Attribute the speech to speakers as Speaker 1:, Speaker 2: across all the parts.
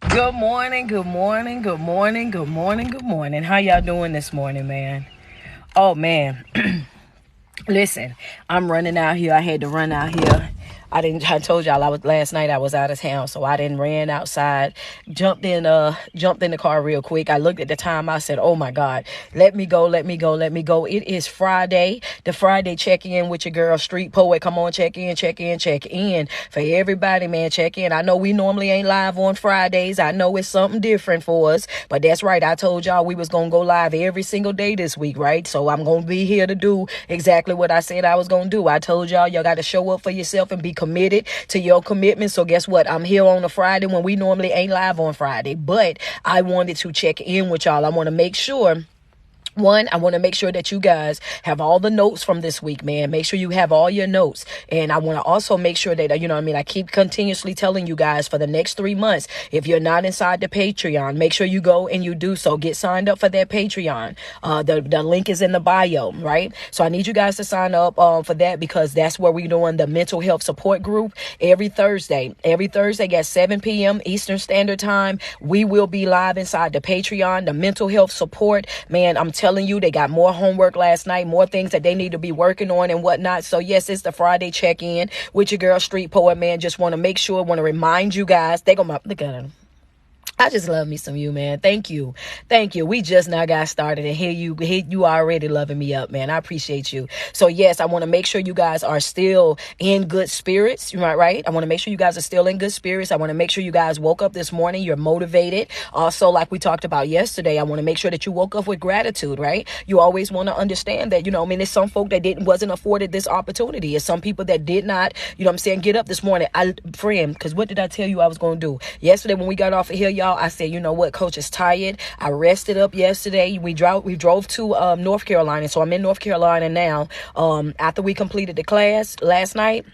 Speaker 1: Good morning, good morning, good morning, good morning, good morning. How y'all doing this morning, man? Oh, man. Listen, I'm running out here. I had to run out here. I told y'all last night I was out of town, so I didn't ran outside, jumped in the car real quick. I looked at the time. I said, "Oh my God, let me go, let me go, let me go." It is Friday, the Friday check-in with your girl, Street Poet. Come on, check in, check in, check in. For everybody, man, check in. I know we normally ain't live on Fridays. I know it's something different for us, but that's right. I told y'all we was gonna go live every single day this week, right? So I'm gonna be here to do exactly what I said I was gonna do. I told y'all got to show up for yourself and be committed to your commitment. So guess what? I'm here on a Friday when we normally ain't live on Friday, but I wanted to check in with y'all. I want to make sure. One, I want to make sure that you guys have all the notes from this week, man. Make sure you have all your notes. And I want to also make sure that, I keep continuously telling you guys for the next 3 months, if you're not inside the Patreon, make sure you go and you do so. Get signed up for that Patreon. The link is in the bio, right? So I need you guys to sign up for that, because that's where we're doing the mental health support group every Thursday. Every Thursday at 7 p.m. Eastern Standard Time, we will be live inside the Patreon, the mental health support. Man, I'm telling you, they got more homework last night, more things that they need to be working on and whatnot. So yes, it's the Friday check-in with your girl, Street Poet, man. Just want to make sure, want to remind you guys, they gonna look at them. I just love me some you, man. Thank you. Thank you. We just now got started, and here you already loving me up, man. I appreciate you. So yes, I want to make sure you guys are still in good spirits. You right? I want to make sure you guys are still in good spirits. I want to make sure you guys woke up this morning. You're motivated. Also, like we talked about yesterday, I want to make sure that you woke up with gratitude, right? You always want to understand that, there's some folk that wasn't afforded this opportunity. It's some people that did not, get up this morning. Because what did I tell you I was going to do? Yesterday when we got off of here, y'all, I said, you know what, Coach is tired. I rested up yesterday. We drove to North Carolina. So I'm in North Carolina now. After we completed the class last night,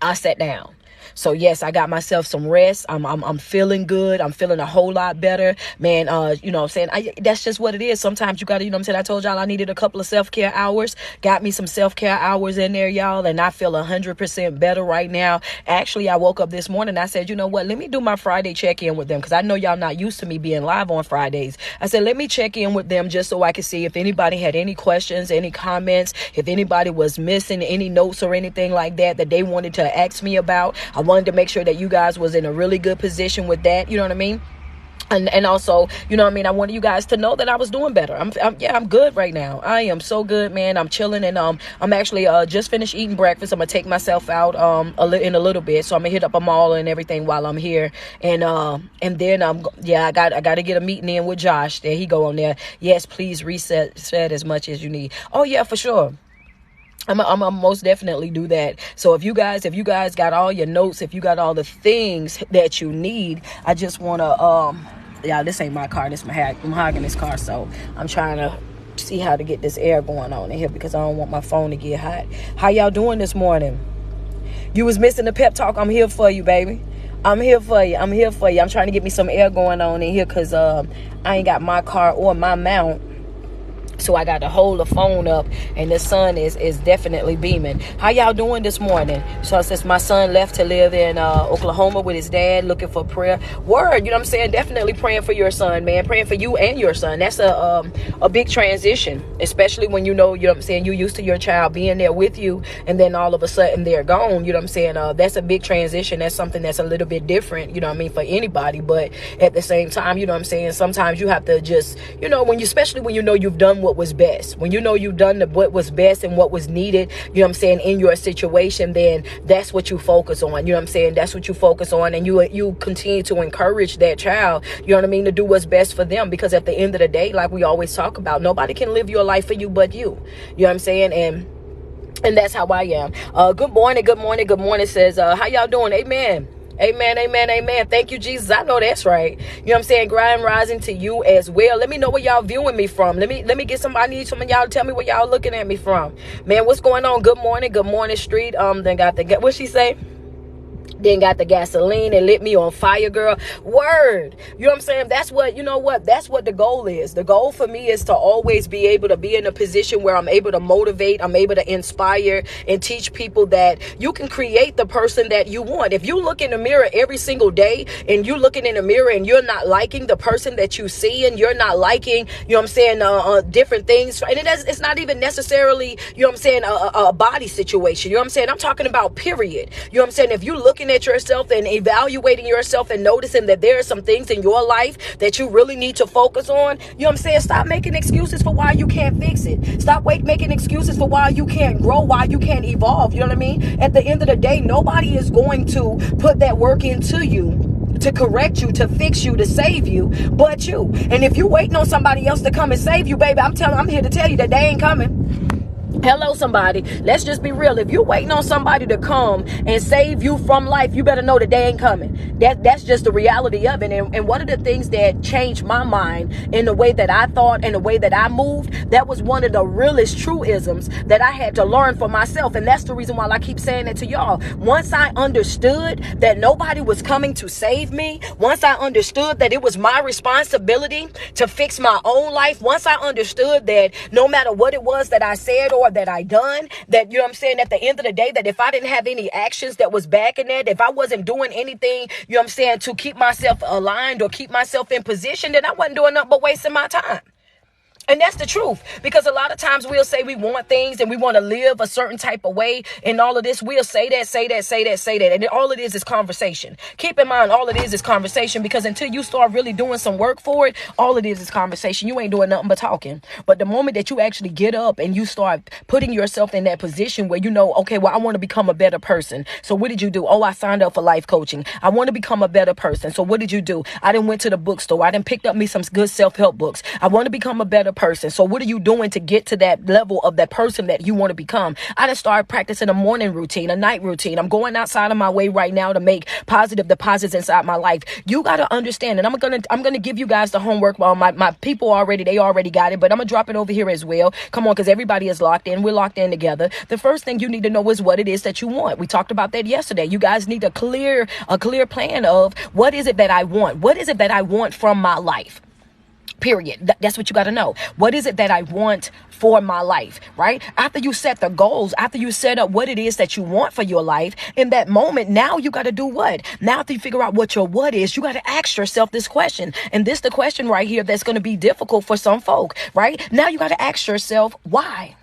Speaker 1: I sat down. So yes, I got myself some rest. I'm feeling good. I'm feeling a whole lot better, man. That's just what it is. Sometimes you gotta, I told y'all I needed a couple of self-care hours. Got me some self-care hours in there, y'all, and I feel 100% better right now. Actually, I woke up this morning. I said, you know what? Let me do my Friday check-in with them, because I know y'all not used to me being live on Fridays. I said, let me check in with them just so I can see if anybody had any questions, any comments, if anybody was missing any notes or anything like that they wanted to ask me about. I wanted to make sure that you guys was in a really good position with that. You know what I mean? And also, I wanted you guys to know that I was doing better. I'm good right now. I am so good, man. I'm chilling, and I'm actually just finished eating breakfast. I'm gonna take myself out in a little bit, so I'm gonna hit up a mall and everything while I'm here, and then I got to get a meeting in with Josh. There he go on there. Yes, please reset as much as you need. Oh yeah, for sure. I'm most definitely do that. So if you guys got all your notes, if you got all the things that you need, I just want to this ain't my car, this mahogany's car, so I'm trying to see how to get this air going on in here, because I don't want my phone to get hot. How y'all doing this morning? You was missing the pep talk. I'm here for you, baby. I'm here for you. I'm trying to get me some air going on in here, because I ain't got my car or my mount. So I got to hold the phone up, and the sun is definitely beaming. How y'all doing this morning? So since my son left to live in Oklahoma with his dad, looking for prayer. Word, definitely praying for your son, man. Praying for you and your son. That's a big transition, especially when you used to your child being there with you, and then all of a sudden they're gone. That's a big transition. That's something that's a little bit different, for anybody. But at the same time, sometimes you have to just, especially when you've done what was best, when you've done what was best and what was needed, in your situation, then that's what you focus on. That's what you focus on, and you continue to encourage that child, to do what's best for them, because at the end of the day, like we always talk about, nobody can live your life for you but you. And that's how I am. Good morning, says, how y'all doing? Amen. Amen. Thank you, Jesus. I know that's right. Grind rising to you as well. Let me know where y'all viewing me from. Let me get some. I need some of y'all to tell me where y'all looking at me from. Man, what's going on? Good morning, Street. Then got the, what she say? Then got the gasoline and lit me on fire, girl. Word. You know what I'm saying? That's what, you know what? That's what the goal is. The goal for me is to always be able to be in a position where I'm able to motivate, I'm able to inspire and teach people that you can create the person that you want. If you look in the mirror every single day and you looking in the mirror and you're not liking the person that you see and you're not liking, you know what I'm saying, different things. And it's not even necessarily, you know what I'm saying, a body situation. You know what I'm saying? I'm talking about period. You know what I'm saying? If you're looking at yourself and evaluating yourself and noticing that there are some things in your life that you really need to focus on, you know what I'm saying? Stop making excuses for why you can't fix it. Stop making excuses for why you can't grow, why you can't evolve. You know what I mean? At the end of the day, nobody is going to put that work into you to correct you, to fix you, to save you, but you. And if you waiting on somebody else to come and save you, baby, I'm here to tell you that they ain't coming. Hello, somebody. Let's just be real. If you're waiting on somebody to come and save you from life, you better know that they ain't coming. That's just the reality of it. And one of the things that changed my mind in the way that I thought and the way that I moved, that was one of the realest truisms that I had to learn for myself. And that's the reason why I keep saying it to y'all. Once I understood that nobody was coming to save me, once I understood that it was my responsibility to fix my own life, once I understood that no matter what it was that I said or that I done, that, you know what I'm saying, at the end of the day, that if I didn't have any actions that was backing that, if I wasn't doing anything, you know what I'm saying, to keep myself aligned or keep myself in position, then I wasn't doing nothing but wasting my time. And that's the truth, because a lot of times we'll say we want things and we want to live a certain type of way and all of this. We'll say that. And all it is conversation. Keep in mind, all it is conversation, because until you start really doing some work for it, all it is conversation. You ain't doing nothing but talking. But the moment that you actually get up and you start putting yourself in that position where you know, okay, well, I want to become a better person. So what did you do? Oh, I signed up for life coaching. I want to become a better person. So what did you do? I done went to the bookstore. I done picked up me some good self-help books. I want to become a better person. So what are you doing to get to that level of that person that you want to become? I just started practicing a morning routine, a night routine. I'm going outside of my way right now to make positive deposits inside my life. You got to understand, and I'm gonna give you guys the homework. Well, my people they already got it, but I'm gonna drop it over here as well. Come on, because everybody is locked in. We're locked in together. The first thing you need to know is what it is that you want. We talked about that yesterday. You guys need a clear plan of what is it that I want? What is it that I want from my life? Period. That's what you got to know. What is it that I want for my life, right? After you set the goals, after you set up what it is that you want for your life, in that moment, now you got to do what? Now after you figure out what your what is, you got to ask yourself this question. And this the question right here that's going to be difficult for some folk, right? Now you got to ask yourself, why?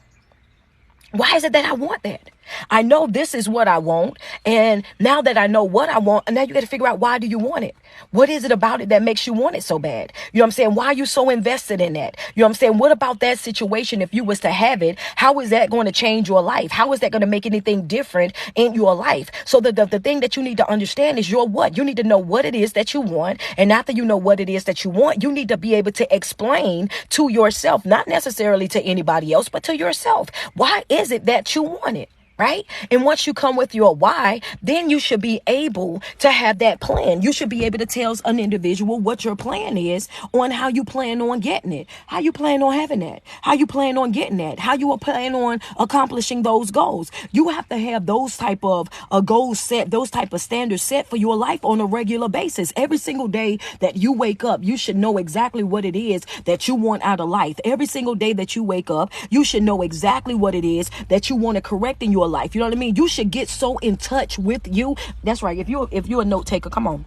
Speaker 1: Why is it that I want that? I know this is what I want. And now that I know what I want, now you got to figure out, why do you want it? What is it about it that makes you want it so bad? You know what I'm saying? Why are you so invested in that? You know what I'm saying? What about that situation, if you was to have it, how is that going to change your life? How is that going to make anything different in your life? So the thing that you need to understand is your what. You need to know what it is that you want. And after you know what it is that you want, you need to be able to explain to yourself, not necessarily to anybody else, but to yourself. Why is it that you want it? Right? And once you come with your why, then you should be able to have that plan. You should be able to tell an individual what your plan is on how you plan on getting it, how you plan on having that, how you plan on getting that, how you plan on accomplishing those goals. You have to have those type of goals set, those type of standards set for your life on a regular basis. Every single day that you wake up, you should know exactly what it is that you want out of life. Every single day that you wake up, you should know exactly what it is that you want to correct in your life. You know what I mean? You should get so in touch with you. That's right. If you're a note taker, come on.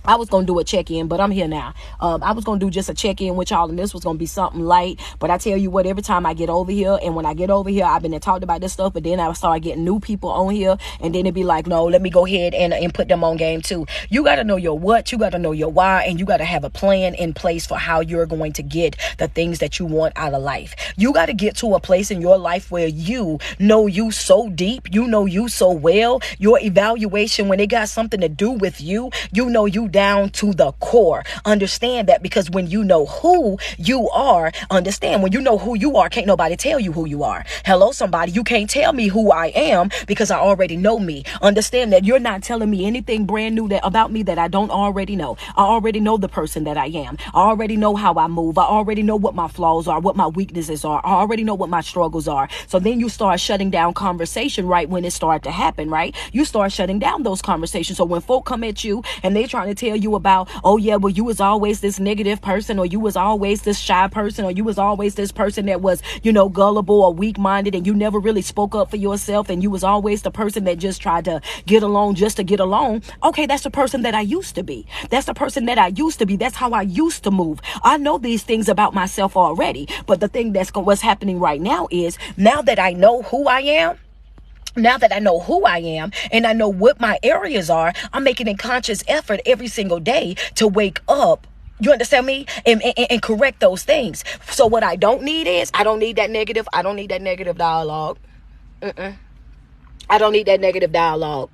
Speaker 1: I was going to do a check-in, but I'm here now. I was going to do just a check-in with y'all, and this was going to be something light. But I tell you what, every time I get over here, and when I get over here, I've been talked about this stuff, but then I start getting new people on here, and then it'd be like, no, let me go ahead and put them on game too. You got to know your what, you got to know your why, and you got to have a plan in place for how you're going to get the things that you want out of life. You got to get to a place in your life where you know you so deep, you know you so well, your evaluation, when it got something to do with you, you know you down to the core. Understand that, because when you know who you are, understand, when you know who you are, can't nobody tell you who you are. Hello, somebody. You can't tell me who I am because I already know me. Understand that you're not telling me anything brand new about me that I don't already know. I already know the person that I am. I already know how I move. I already know what my flaws are, what my weaknesses are. I already know what my struggles are. So then you start shutting down conversation right when it started to happen, right? You start shutting down those conversations. So when folk come at you and they trying to tell you about, oh yeah, well, you was always this negative person, or you was always this shy person, or you was always this person that was, gullible or weak-minded, and you never really spoke up for yourself, and you was always the person that just tried to get along just to get along. Okay, that's the person that I used to be. That's the person that I used to be. That's how I used to move. I know these things about myself already, but the thing what's happening right now is, now that I know who I am, and I know what my areas are, I'm making a conscious effort every single day to wake up. You understand me? And correct those things. So what I don't need is, I don't need that negative dialogue. I don't need that negative dialogue.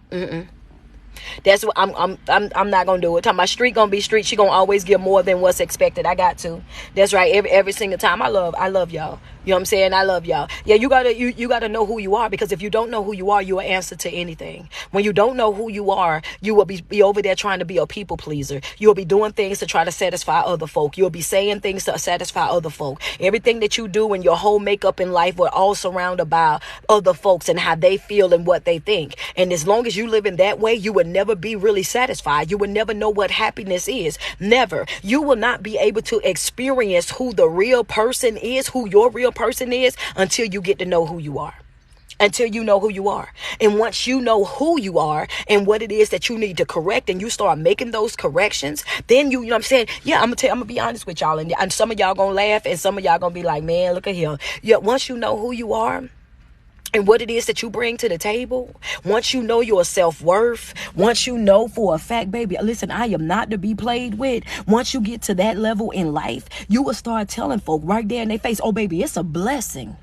Speaker 1: That's what I'm not gonna do it. Talking about street gonna be street. She gonna always give more than what's expected. I got to. That's right. Every single time. I love y'all. You know what I'm saying? I love y'all. Yeah, you gotta know who you are, because if you don't know who you are, you will answer to anything. When you don't know who you are, you will be over there trying to be a people pleaser. You will be doing things to try to satisfy other folk. You'll be saying things to satisfy other folk. Everything that you do and your whole makeup in life will all surrounded by other folks and how they feel and what they think. And as long as you live in that way, you would never be really satisfied. You would never know what happiness is. Never. You will not be able to experience who the real person is, who your real person is, until you get to know who you are. Until you know who you are. And once you know who you are and what it is that you need to correct, and you start making those corrections, then you know what I'm saying? Yeah, I'm gonna be honest with y'all, and some of y'all gonna laugh, and some of y'all gonna be like, man, look at him. Yeah, once you know who you are and what it is that you bring to the table, once you know your self-worth, once you know for a fact, baby, listen, I am not to be played with. Once you get to that level in life, you will start telling folk right there in their face, oh, baby, it's a blessing.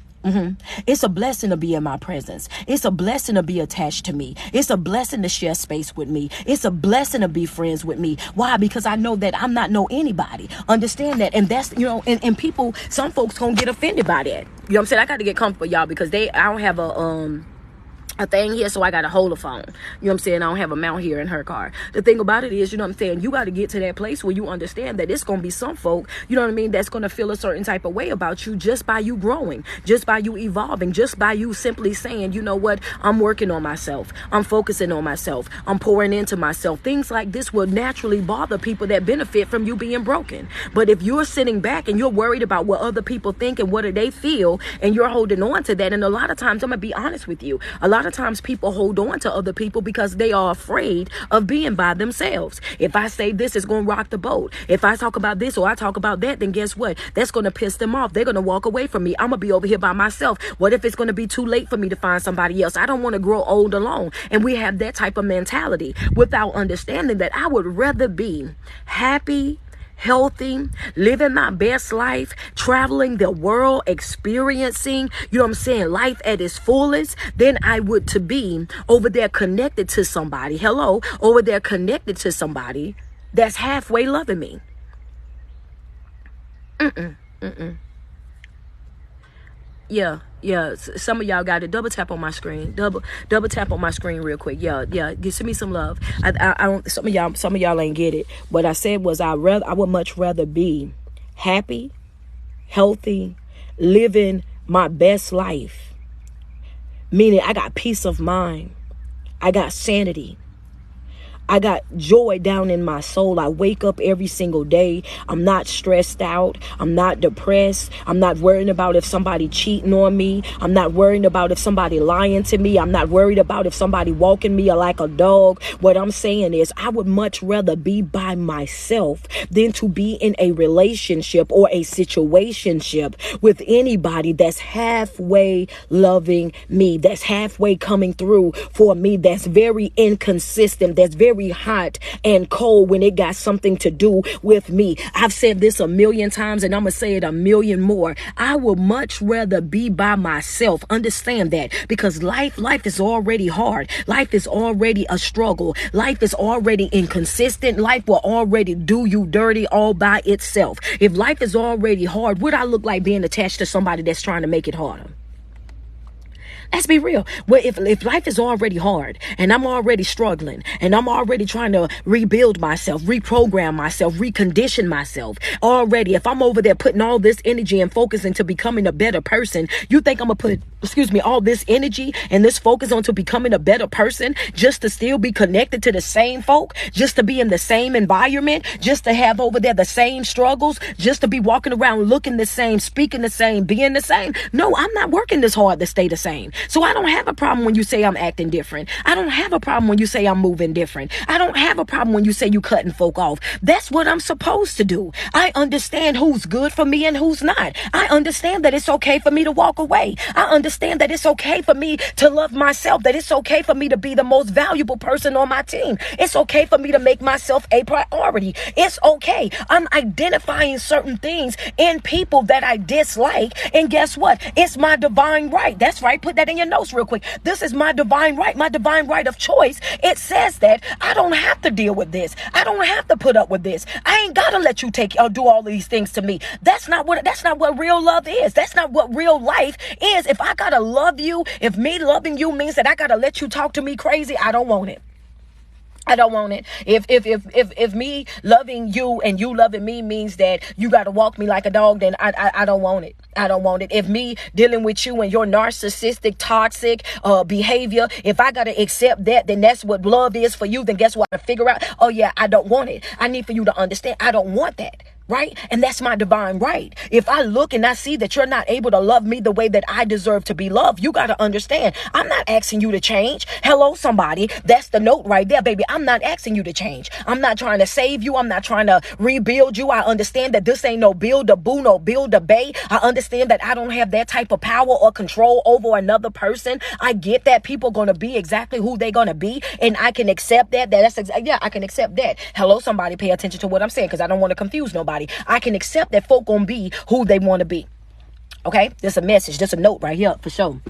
Speaker 1: It's a blessing to be in my presence. It's a blessing to be attached to me. It's a blessing to share space with me. It's a blessing to be friends with me. Why? Because I know that I'm not know anybody. Understand that. And that's, and people, some folks gonna get offended by that. You know what I'm saying? I got to get comfortable, y'all, because I don't have a thing here, so I got to hold a phone. You know what I'm saying? I don't have a mount here in her car. The thing about it is, you know what I'm saying, you got to get to that place where you understand that it's going to be some folk, you know what I mean, that's going to feel a certain type of way about you just by you growing, just by you evolving, just by you simply saying, you know what, I'm working on myself. I'm focusing on myself. I'm pouring into myself. Things like this will naturally bother people that benefit from you being broken. But if you're sitting back and you're worried about what other people think and what do they feel, and you're holding on to that, and a lot of times, I'm going to be honest with you, a lot of times people hold on to other people because they are afraid of being by themselves. If I say this, it's going to rock the boat. If I talk about this or I talk about that, then guess what? That's going to piss them off. They're going to walk away from me. I'm going to be over here by myself. What if it's going to be too late for me to find somebody else? I don't want to grow old alone. And we have that type of mentality without understanding that I would rather be happy, healthy, living my best life, traveling the world, experiencing, you know what I'm saying, life at its fullest, than I would to be over there connected to somebody. Hello, over there connected to somebody that's halfway loving me. Yeah. Some of y'all got it. Double tap on my screen. Double tap on my screen real quick. Yeah. Send me some love. I don't. Some of y'all ain't get it. What I said was I would much rather be happy, healthy, living my best life. Meaning I got peace of mind. I got sanity. I got joy down in my soul. I wake up every single day. I'm not stressed out. I'm not depressed. I'm not worrying about if somebody cheating on me. I'm not worrying about if somebody lying to me. I'm not worried about if somebody walking me like a dog. What I'm saying is I would much rather be by myself than to be in a relationship or a situationship with anybody that's halfway loving me, that's halfway coming through for me, that's very inconsistent, that's very very hot and cold when it got something to do with me. I've said this a million times and I'm going to say it a million more. I would much rather be by myself. Understand that, because life is already hard. Life is already a struggle. Life is already inconsistent. Life will already do you dirty all by itself. If life is already hard, would I look like being attached to somebody that's trying to make it harder? Let's be real. Well, if life is already hard and I'm already struggling and I'm already trying to rebuild myself, reprogram myself, recondition myself already, if I'm over there putting all this energy and focus into becoming a better person, you think I'm going to put, all this energy and this focus onto becoming a better person just to still be connected to the same folk, just to be in the same environment, just to have over there the same struggles, just to be walking around looking the same, speaking the same, being the same? No, I'm not working this hard to stay the same. So I don't have a problem when you say I'm acting different. I don't have a problem when you say I'm moving different. I don't have a problem when you say you cutting folk off. That's what I'm supposed to do. I understand who's good for me and who's not. I understand that it's okay for me to walk away. I understand that it's okay for me to love myself, that it's okay for me to be the most valuable person on my team. It's okay for me to make myself a priority. It's okay. I'm identifying certain things in people that I dislike. And guess what? It's my divine right. That's right. Put that in your notes real quick. This is my divine right of choice. It says that I don't have to deal with this. I don't have to put up with this. I ain't gotta let you take or do all these things to me. That's not what real love is. That's not what real life is. If I gotta love you, if me loving you means that I gotta let you talk to me crazy, I don't want it. I don't want it. If me loving you and you loving me means that you got to walk me like a dog, then I don't want it. I don't want it. If me dealing with you and your narcissistic, toxic behavior, if I got to accept that, then that's what love is for you. Then guess what? I figure out, oh yeah, I don't want it. I need for you to understand. I don't want that. Right? And that's my divine right. If I look and I see that you're not able to love me the way that I deserve to be loved, you got to understand, I'm not asking you to change. Hello, somebody. That's the note right there, baby. I'm not asking you to change. I'm not trying to save you. I'm not trying to rebuild you. I understand that this ain't no build a boo, no build a bay. I understand that I don't have that type of power or control over another person. I get that people going to be exactly who they're going to be. And I can accept that. I can accept that. Hello, somebody. Pay attention to what I'm saying, because I don't want to confuse nobody. I can accept that folk gonna be who they want to be. Okay, there's a message, there's a note right here for sure.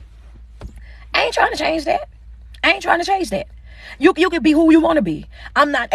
Speaker 1: I ain't trying to change that. You can be who you want to be. I'm not.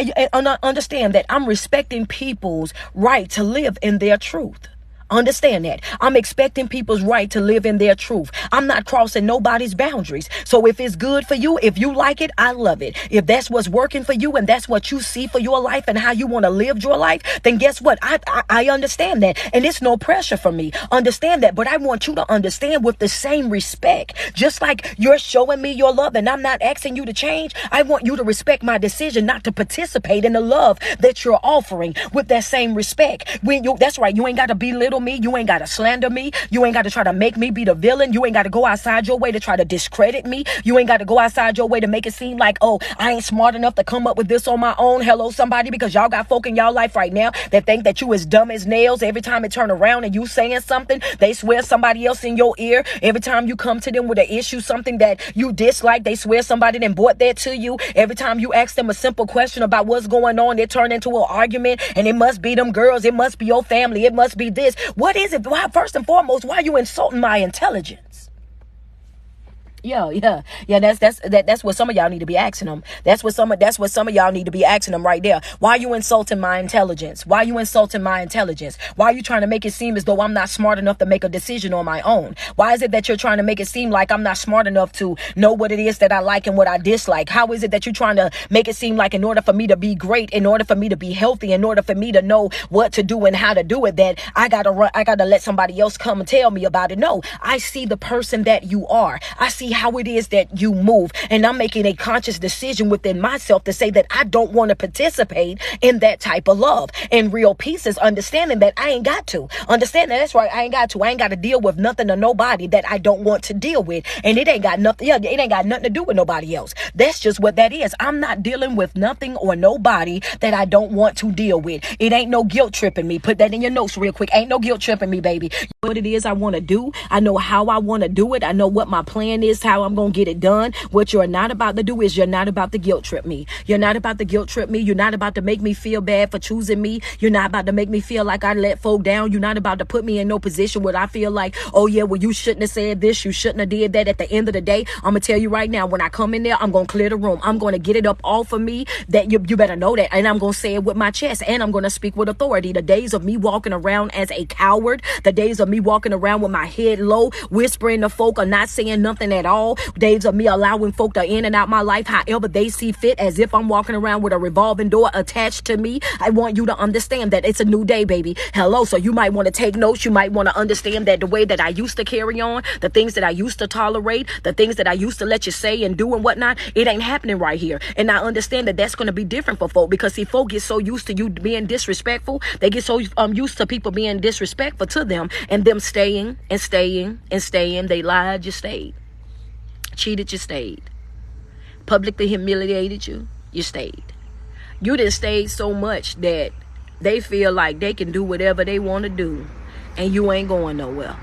Speaker 1: Understand that I'm respecting people's right to live in their truth. Understand that. I'm expecting people's right to live in their truth. I'm not crossing nobody's boundaries. So if it's good for you, if you like it, I love it. If that's what's working for you and that's what you see for your life and how you want to live your life, then guess what? I understand that. And it's no pressure for me. Understand that. But I want you to understand with the same respect. Just like you're showing me your love and I'm not asking you to change, I want you to respect my decision not to participate in the love that you're offering with that same respect. That's right. You ain't got to belittle me. You ain't got to slander me. You ain't got to try to make me be the villain. You ain't got to go outside your way to try to discredit me. You ain't got to go outside your way to make it seem like, oh, I ain't smart enough to come up with this on my own. Hello, somebody, because y'all got folk in y'all life right now that think that you as dumb as nails. Every time it turn around and you saying something, they swear somebody else in your ear. Every time you come to them with an issue, something that you dislike, they swear somebody then brought that to you. Every time you ask them a simple question about what's going on, they turn into an argument, and it must be them girls. It must be your family. It must be this. What is it? Why, first and foremost, why are you insulting my intelligence? Yeah. That's what some of y'all need to be asking them. That's what some of y'all need to be asking them right there. Why are you insulting my intelligence? Why are you insulting my intelligence? Why are you trying to make it seem as though I'm not smart enough to make a decision on my own? Why is it that you're trying to make it seem like I'm not smart enough to know what it is that I like and what I dislike? How is it that you're trying to make it seem like in order for me to be great, in order for me to be healthy, in order for me to know what to do and how to do it, that I gotta let somebody else come and tell me about it? No, I see the person that you are. I see how it is that you move, and I'm making a conscious decision within myself to say that I don't want to participate in that type of love. And real peace is understanding that I ain't got to. Understand that. That's right. I ain't got to deal with nothing or nobody that I don't want to deal with. And it ain't got nothing. Yeah, it ain't got nothing to do with nobody else. That's just what that is. I'm not dealing with nothing or nobody that I don't want to deal with. It ain't no guilt tripping me. Put that in your notes real quick. Ain't no guilt tripping me, baby. what it is I want to do. I know how I want to do it. I know what my plan is, how I'm going to get it done. What you're not about to do is you're not about to guilt trip me. You're not about to guilt trip me. You're not about to make me feel bad for choosing me. You're not about to make me feel like I let folk down. You're not about to put me in no position where I feel like, oh yeah, well, you shouldn't have said this. You shouldn't have did that. At the end of the day, I'm going to tell you right now, when I come in there, I'm going to clear the room. I'm going to get it up off of me that you better know that. And I'm going to say it with my chest, and I'm going to speak with authority. The days of me walking around as a coward, the days of me walking around with my head low, whispering to folk or not saying nothing at all, days of me allowing folk to in and out my life however they see fit, as if I'm walking around with a revolving door attached to me. I want you to understand that it's a new day, baby. Hello. So you might want to take notes. You might want to understand that the way that I used to carry on, the things that I used to tolerate, the things that I used to let you say and do and whatnot, it ain't happening right here. And I understand that that's going to be different for folk, because see, folk get so used to you being disrespectful. They get so used to people being disrespectful to them, and them staying and staying and staying. They lied, you stayed. Cheated, you stayed. Publicly humiliated you, you stayed. You done stayed so much that they feel like they can do whatever they want to do, and you ain't going nowhere.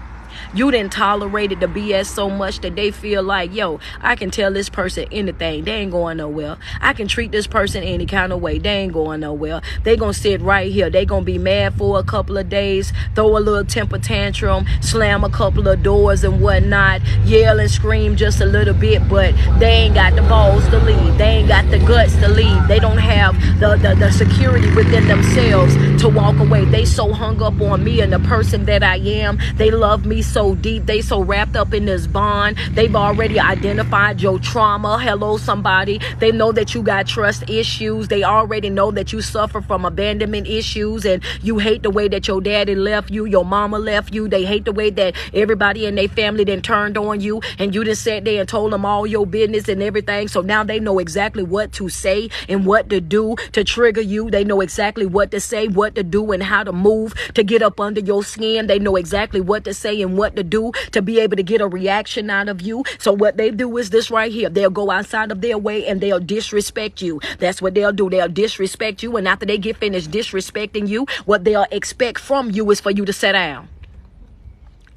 Speaker 1: You didn't tolerated the BS so much that they feel like, yo, I can tell this person anything. They ain't going nowhere. I can treat this person any kind of way. They ain't going nowhere. They gonna sit right here. They gonna be mad for a couple of days, throw a little temper tantrum, slam a couple of doors and whatnot, yell and scream just a little bit, but they ain't got the balls to leave. They ain't got the guts to leave. They don't have the security within themselves to walk away. They so hung up on me and the person that I am. They love me so deep. They so wrapped up in this bond. They've already identified your trauma. Hello, somebody. They know that you got trust issues. They already know that you suffer from abandonment issues, and you hate the way that your daddy left you, your mama left you. They hate the way that everybody in their family then turned on you, and you just sat there and told them all your business and everything. So now they know exactly what to say and what to do to trigger you. They know exactly what to say, what to do, and how to move to get up under your skin. They know exactly what to say and what to do to be able to get a reaction out of you. So what they do is this right here. They'll go outside of their way and they'll disrespect you. That's what they'll do. They'll disrespect you. And after they get finished disrespecting you, what they'll expect from you is for you to sit down.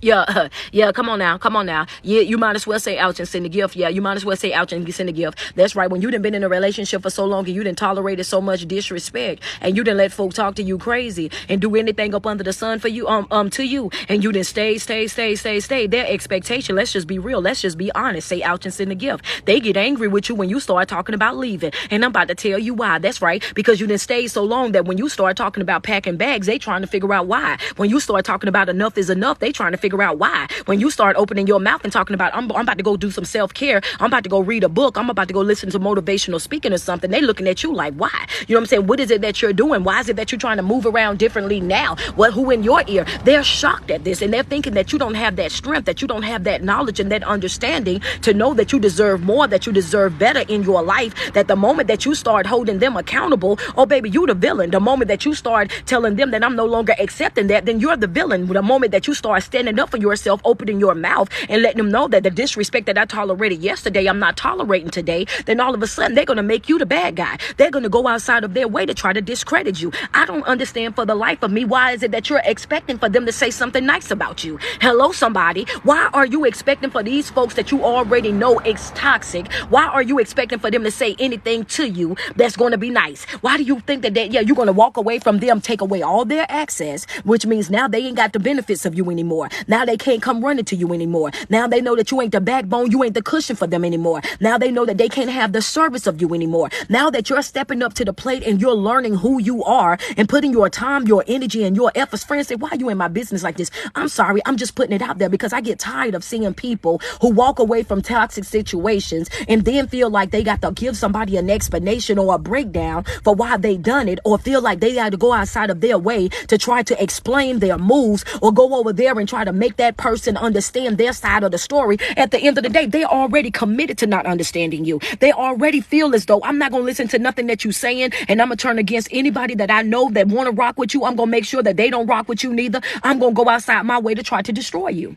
Speaker 1: Yeah, come on now. Yeah, you might as well say ouch and send a gift. Yeah, you might as well say ouch and send a gift. That's right. When you done been in a relationship for so long and you done tolerated so much disrespect, and you done let folk talk to you crazy and do anything up under the sun for you, to you, and you done stay. Their expectation, let's just be real. Let's just be honest. Say ouch and send a gift. They get angry with you when you start talking about leaving. And I'm about to tell you why. That's right. Because you done stayed so long that when you start talking about packing bags, they trying to figure out why. When you start talking about enough is enough, they trying to figure out why. When you start opening your mouth and talking about I'm about to go do some self-care, I'm about to go read a book, I'm about to go listen to motivational speaking or something, they looking at you like, why? You know what I'm saying? What is it that you're doing? Why is it that you're trying to move around differently now? Who in your ear? They're shocked at this, and they're thinking that you don't have that strength, that you don't have that knowledge and that understanding to know that you deserve more, that you deserve better in your life, that the moment that you start holding them accountable, oh baby, you the villain. The moment that you start telling them that I'm no longer accepting that, then you're the villain. The moment that you start standing up for yourself, opening your mouth and letting them know that the disrespect that I tolerated yesterday, I'm not tolerating today, then all of a sudden they're going to make you the bad guy. They're going to go outside of their way to try to discredit you. I don't understand for the life of me, why is it that you're expecting for them to say something nice about you? Hello, somebody. Why are you expecting for these folks that you already know is toxic? Why are you expecting for them to say anything to you that's going to be nice? Why do you think that you're going to walk away from them, take away all their access, which means now they ain't got the benefits of you anymore. Now they can't come running to you anymore. Now they know that you ain't the backbone, you ain't the cushion for them anymore. Now they know that they can't have the service of you anymore. Now that you're stepping up to the plate and you're learning who you are and putting your time, your energy, and your efforts. Friends say, why are you in my business like this? I'm sorry, I'm just putting it out there because I get tired of seeing people who walk away from toxic situations and then feel like they got to give somebody an explanation or a breakdown for why they done it, or feel like they got to go outside of their way to try to explain their moves or go over there and try to make that person understand their side of the story. At the end of the day, they're already committed to not understanding you. They already feel as though I'm not going to listen to nothing that you're saying, and I'm going to turn against anybody that I know that want to rock with you. I'm going to make sure that they don't rock with you neither. I'm going to go outside my way to try to destroy you.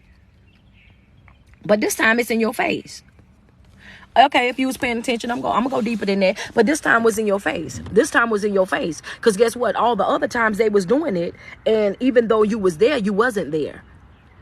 Speaker 1: But this time it's in your face. Okay, if you was paying attention, I'm gonna go deeper than that. But this time was in your face. This time was in your face. Because guess what? All the other times they was doing it, and even though you was there, you wasn't there.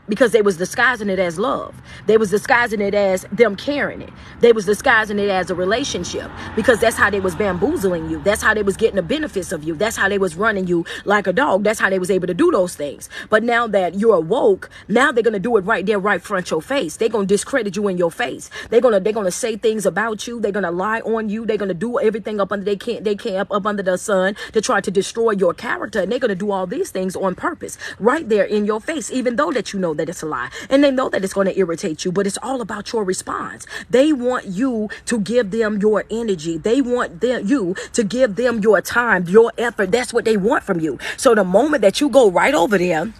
Speaker 1: because they was disguising it as love. They was disguising it as them carrying it. They was disguising it as a relationship, because that's how they was bamboozling you. That's how they was getting the benefits of you. That's how they was running you like a dog. That's how they was able to do those things. But now that you're awoke, now they're going to do it right there, right front your face. They're going to discredit you in your face. They're going to say things about you. They're going to lie on you. They're going to do everything up under they can't up under the sun to try to destroy your character. And they're going to do all these things on purpose right there in your face, even though that you know that it's a lie, and they know that it's going to irritate you. But it's all about your response. They want you to give them your energy. They want you to give them your time, your effort. That's what they want from you. So the moment that you go right over there,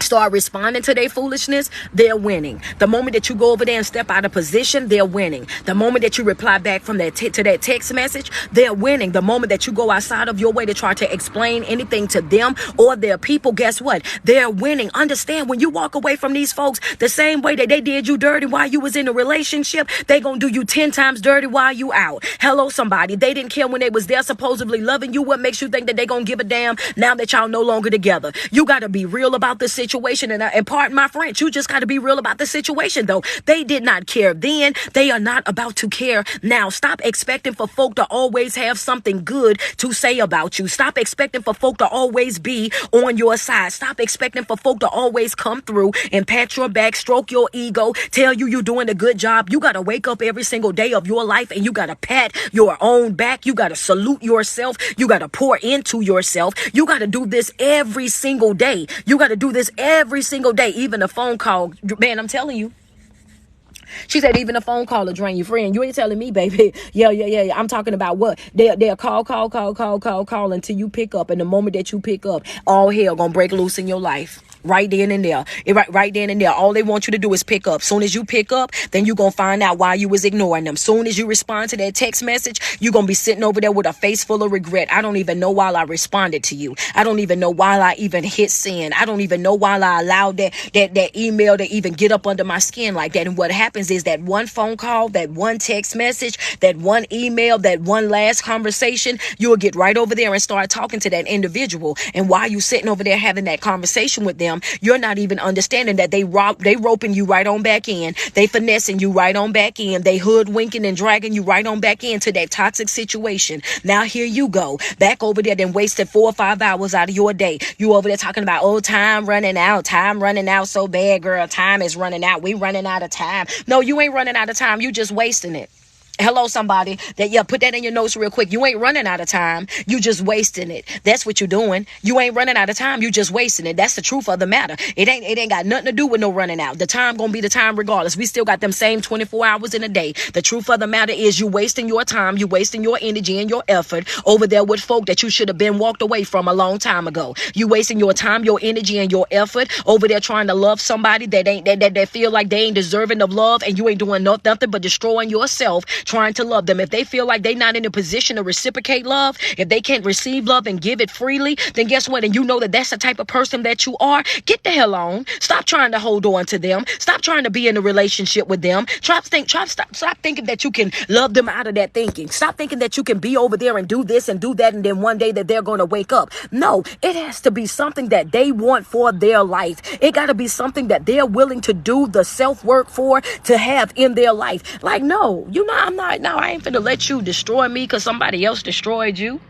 Speaker 1: start responding to their foolishness, they're winning. The moment that you go over there and step out of position, they're winning. The moment that you reply back from that to that text message, they're winning. The moment that you go outside of your way to try to explain anything to them or their people, guess what? They're winning. Understand, when you walk away from these folks, the same way that they did you dirty while you was in a relationship, they gonna do you 10 times dirty while you out. Hello, somebody. They didn't care when they was there supposedly loving you. What makes you think that they gonna give a damn now that y'all no longer together? You gotta be real about the situation. And pardon my French, you just got to be real about the situation, though. They did not care then. They are not about to care now. Stop expecting for folk to always have something good to say about you. Stop expecting for folk to always be on your side. Stop expecting for folk to always come through and pat your back, stroke your ego, tell you you're doing a good job. You got to wake up every single day of your life and you got to pat your own back. You got to salute yourself. You got to pour into yourself. You got to do this every single day. You got to do this every single day. Even a phone call, man, I'm telling you. She said even a phone call will drain your friend. You ain't telling me, baby. Yeah. I'm talking about what? They'll call until you pick up. And the moment that you pick up, all hell gonna break loose in your life. Right then and there. Right then and there. All they want you to do is pick up. Soon as you pick up, then you're going to find out why you was ignoring them. Soon as you respond to that text message, you're going to be sitting over there with a face full of regret. I don't even know why I responded to you. I don't even know why I even hit send. I don't even know why I allowed that email to even get up under my skin like that. And what happens is that one phone call, that one text message, that one email, that one last conversation, you'll get right over there and start talking to that individual. And while you sitting over there having that conversation with them, you're not even understanding that they roping you right on back in. They finessing you right on back in. They hoodwinking and dragging you right on back into that toxic situation. Now here you go back over there, then wasted 4 or 5 hours out of your day. You over there talking about, oh, time running out so bad, girl. Time is running out. We running out of time. No, you ain't running out of time. You just wasting it. Hello, somebody. Put that in your notes real quick. You ain't running out of time. You just wasting it. That's what you're doing. You ain't running out of time. You just wasting it. That's the truth of the matter. It ain't got nothing to do with no running out. The time gonna be the time regardless. We still got them same 24 hours in a day. The truth of the matter is you wasting your time. You wasting your energy and your effort over there with folk that you should have been walked away from a long time ago. You wasting your time, your energy, and your effort over there trying to love somebody that feel like they ain't deserving of love, and you ain't doing nothing but destroying yourself trying to love them. If they feel like they're not in a position to reciprocate love, if they can't receive love and give it freely, then guess what? And you know that that's the type of person that you are. Get the hell on. Stop trying to hold on to them. Stop trying to be in a relationship with them. Stop thinking that you can love them out of that thinking. Stop thinking that you can be over there and do this and do that, and then one day that they're going to wake up. No, it has to be something that they want for their life. It got to be something that they're willing to do the self-work for, to have in their life. Like, no, I ain't finna let you destroy me because somebody else destroyed you.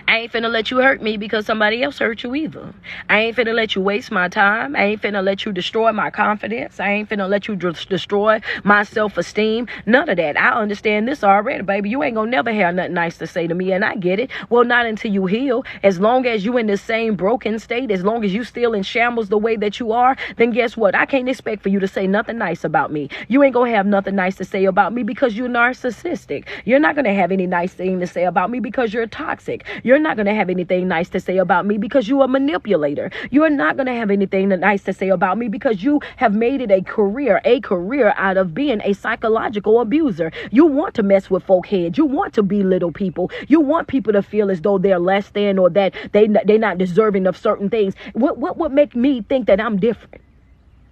Speaker 1: I ain't finna let you hurt me because somebody else hurt you either. I ain't finna let you waste my time. I ain't finna let you destroy my confidence. I ain't finna let you destroy my self-esteem. None of that. I understand this already, baby. You ain't gonna never have nothing nice to say to me, and I get it. Well, not until you heal. As long as you in the same broken state, as long as you still in shambles the way that you are, then guess what? I can't expect for you to say nothing nice about me. You ain't gonna have nothing nice to say about me because you're narcissistic. You're not gonna have any nice thing to say about me because you're toxic. You're not going to have anything nice to say about me because you're a manipulator. You're not going to have anything nice to say about me because you have made it a career out of being a psychological abuser. You want to mess with folk heads. You want to belittle people. You want people to feel as though they're less than, or that they're not deserving of certain things. What would make me think that I'm different?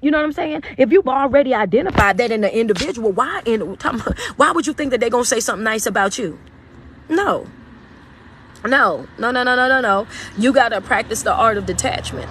Speaker 1: You know what I'm saying? If you've already identified that in the individual, why would you think that they're going to say something nice about you? No. You got to practice the art of detachment.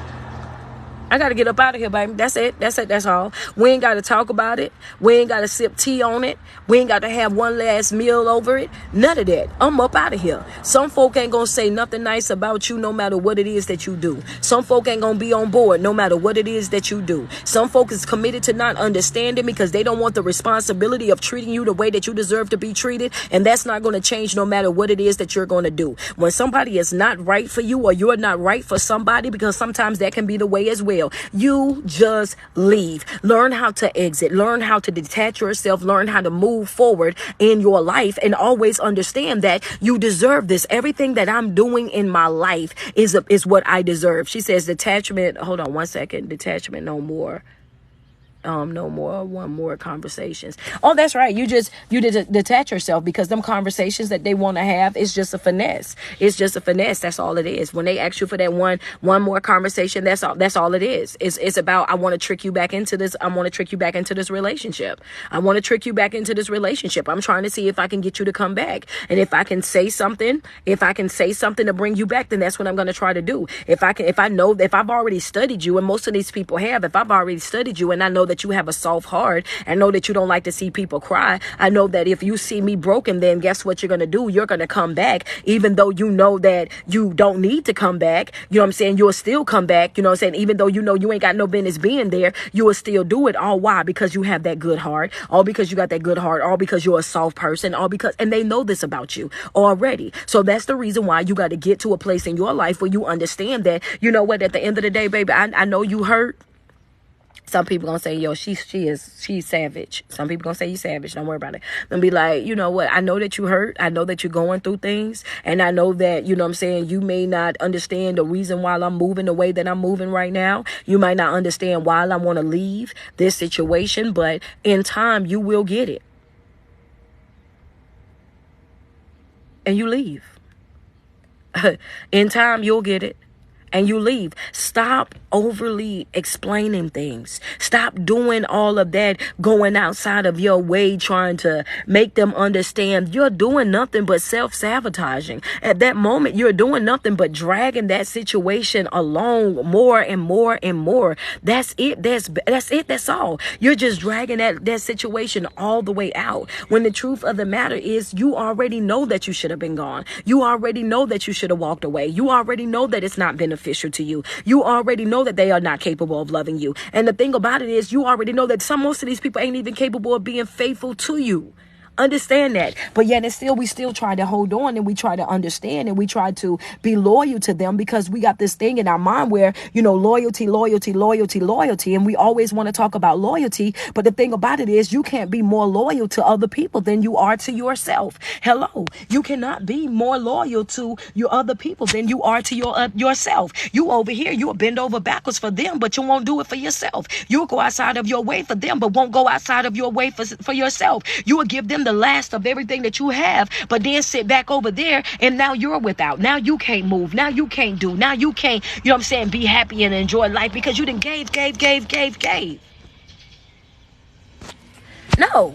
Speaker 1: I got to get up out of here, baby. That's it. That's it. That's all. We ain't got to talk about it. We ain't got to sip tea on it. We ain't got to have one last meal over it. None of that. I'm up out of here. Some folk ain't going to say nothing nice about you no matter what it is that you do. Some folk ain't going to be on board no matter what it is that you do. Some folk is committed to not understanding because they don't want the responsibility of treating you the way that you deserve to be treated. And that's not going to change no matter what it is that you're going to do. When somebody is not right for you or you're not right for somebody, because sometimes that can be the way as well. You just leave. Learn how to exit. Learn how to detach yourself. Learn how to move forward in your life, and always understand that you deserve this. Everything that I'm doing in my life is what I deserve. She says detachment. Hold on one second. Detachment no more. No more, one more conversations. Oh, that's right. You detach yourself because them conversations that they want to have is just a finesse. It's just a finesse. That's all it is. When they ask you for that one more conversation, that's all it is. It's about, I want to trick you back into this. I want to trick you back into this relationship. I want to trick you back into this relationship. I'm trying to see if I can get you to come back. And if I can say something to bring you back, then that's what I'm going to try to do. If I've already studied you, and most of these people have, if I've already studied you and I know that you have a soft heart, and know that you don't like to see people cry, I know that if you see me broken, then guess what you're going to do? You're going to come back, even though you know that you don't need to come back. You know what I'm saying? You'll still come back. You know what I'm saying? Even though you know you ain't got no business being there, you will still do it. All why? Because you have that good heart. All because you got that good heart. All because you're a soft person. All because, and they know this about you already. So that's the reason why you got to get to a place in your life where you understand that, you know what, at the end of the day, baby, I know you hurt. Some people gonna say, yo, she's savage. Some people gonna say you savage. Don't worry about it. Then be like, you know what? I know that you hurt. I know that you're going through things. And I know that, you know what I'm saying, you may not understand the reason why I'm moving the way that I'm moving right now. You might not understand why I want to leave this situation. But in time, you will get it. And you leave. In time, you'll get it. And you leave. Stop overly explaining things. Stop doing all of that, going outside of your way, trying to make them understand. You're doing nothing but self-sabotaging. At that moment, you're doing nothing but dragging that situation along more and more and more. That's it. That's it. That's all. You're just dragging that situation all the way out. When the truth of the matter is, you already know that you should have been gone. You already know that you should have walked away. You already know that it's not beneficial to you. You already know that they are not capable of loving you. And the thing about it is, you already know that most of these people ain't even capable of being faithful to you. Understand that. But yet we still try to hold on, and we try to understand, and we try to be loyal to them because we got this thing in our mind where, you know, loyalty. And we always want to talk about loyalty. But the thing about it is, you can't be more loyal to other people than you are to yourself. Hello. You cannot be more loyal to your other people than you are to yourself. You over here, you'll bend over backwards for them, but you won't do it for yourself. You'll go outside of your way for them, but won't go outside of your way for yourself. You will give them the last of everything that you have, but then sit back over there, and now you're without. Now you can't move. Now you can't do. Now you can't, you know what I'm saying, be happy and enjoy life because you done gave. No.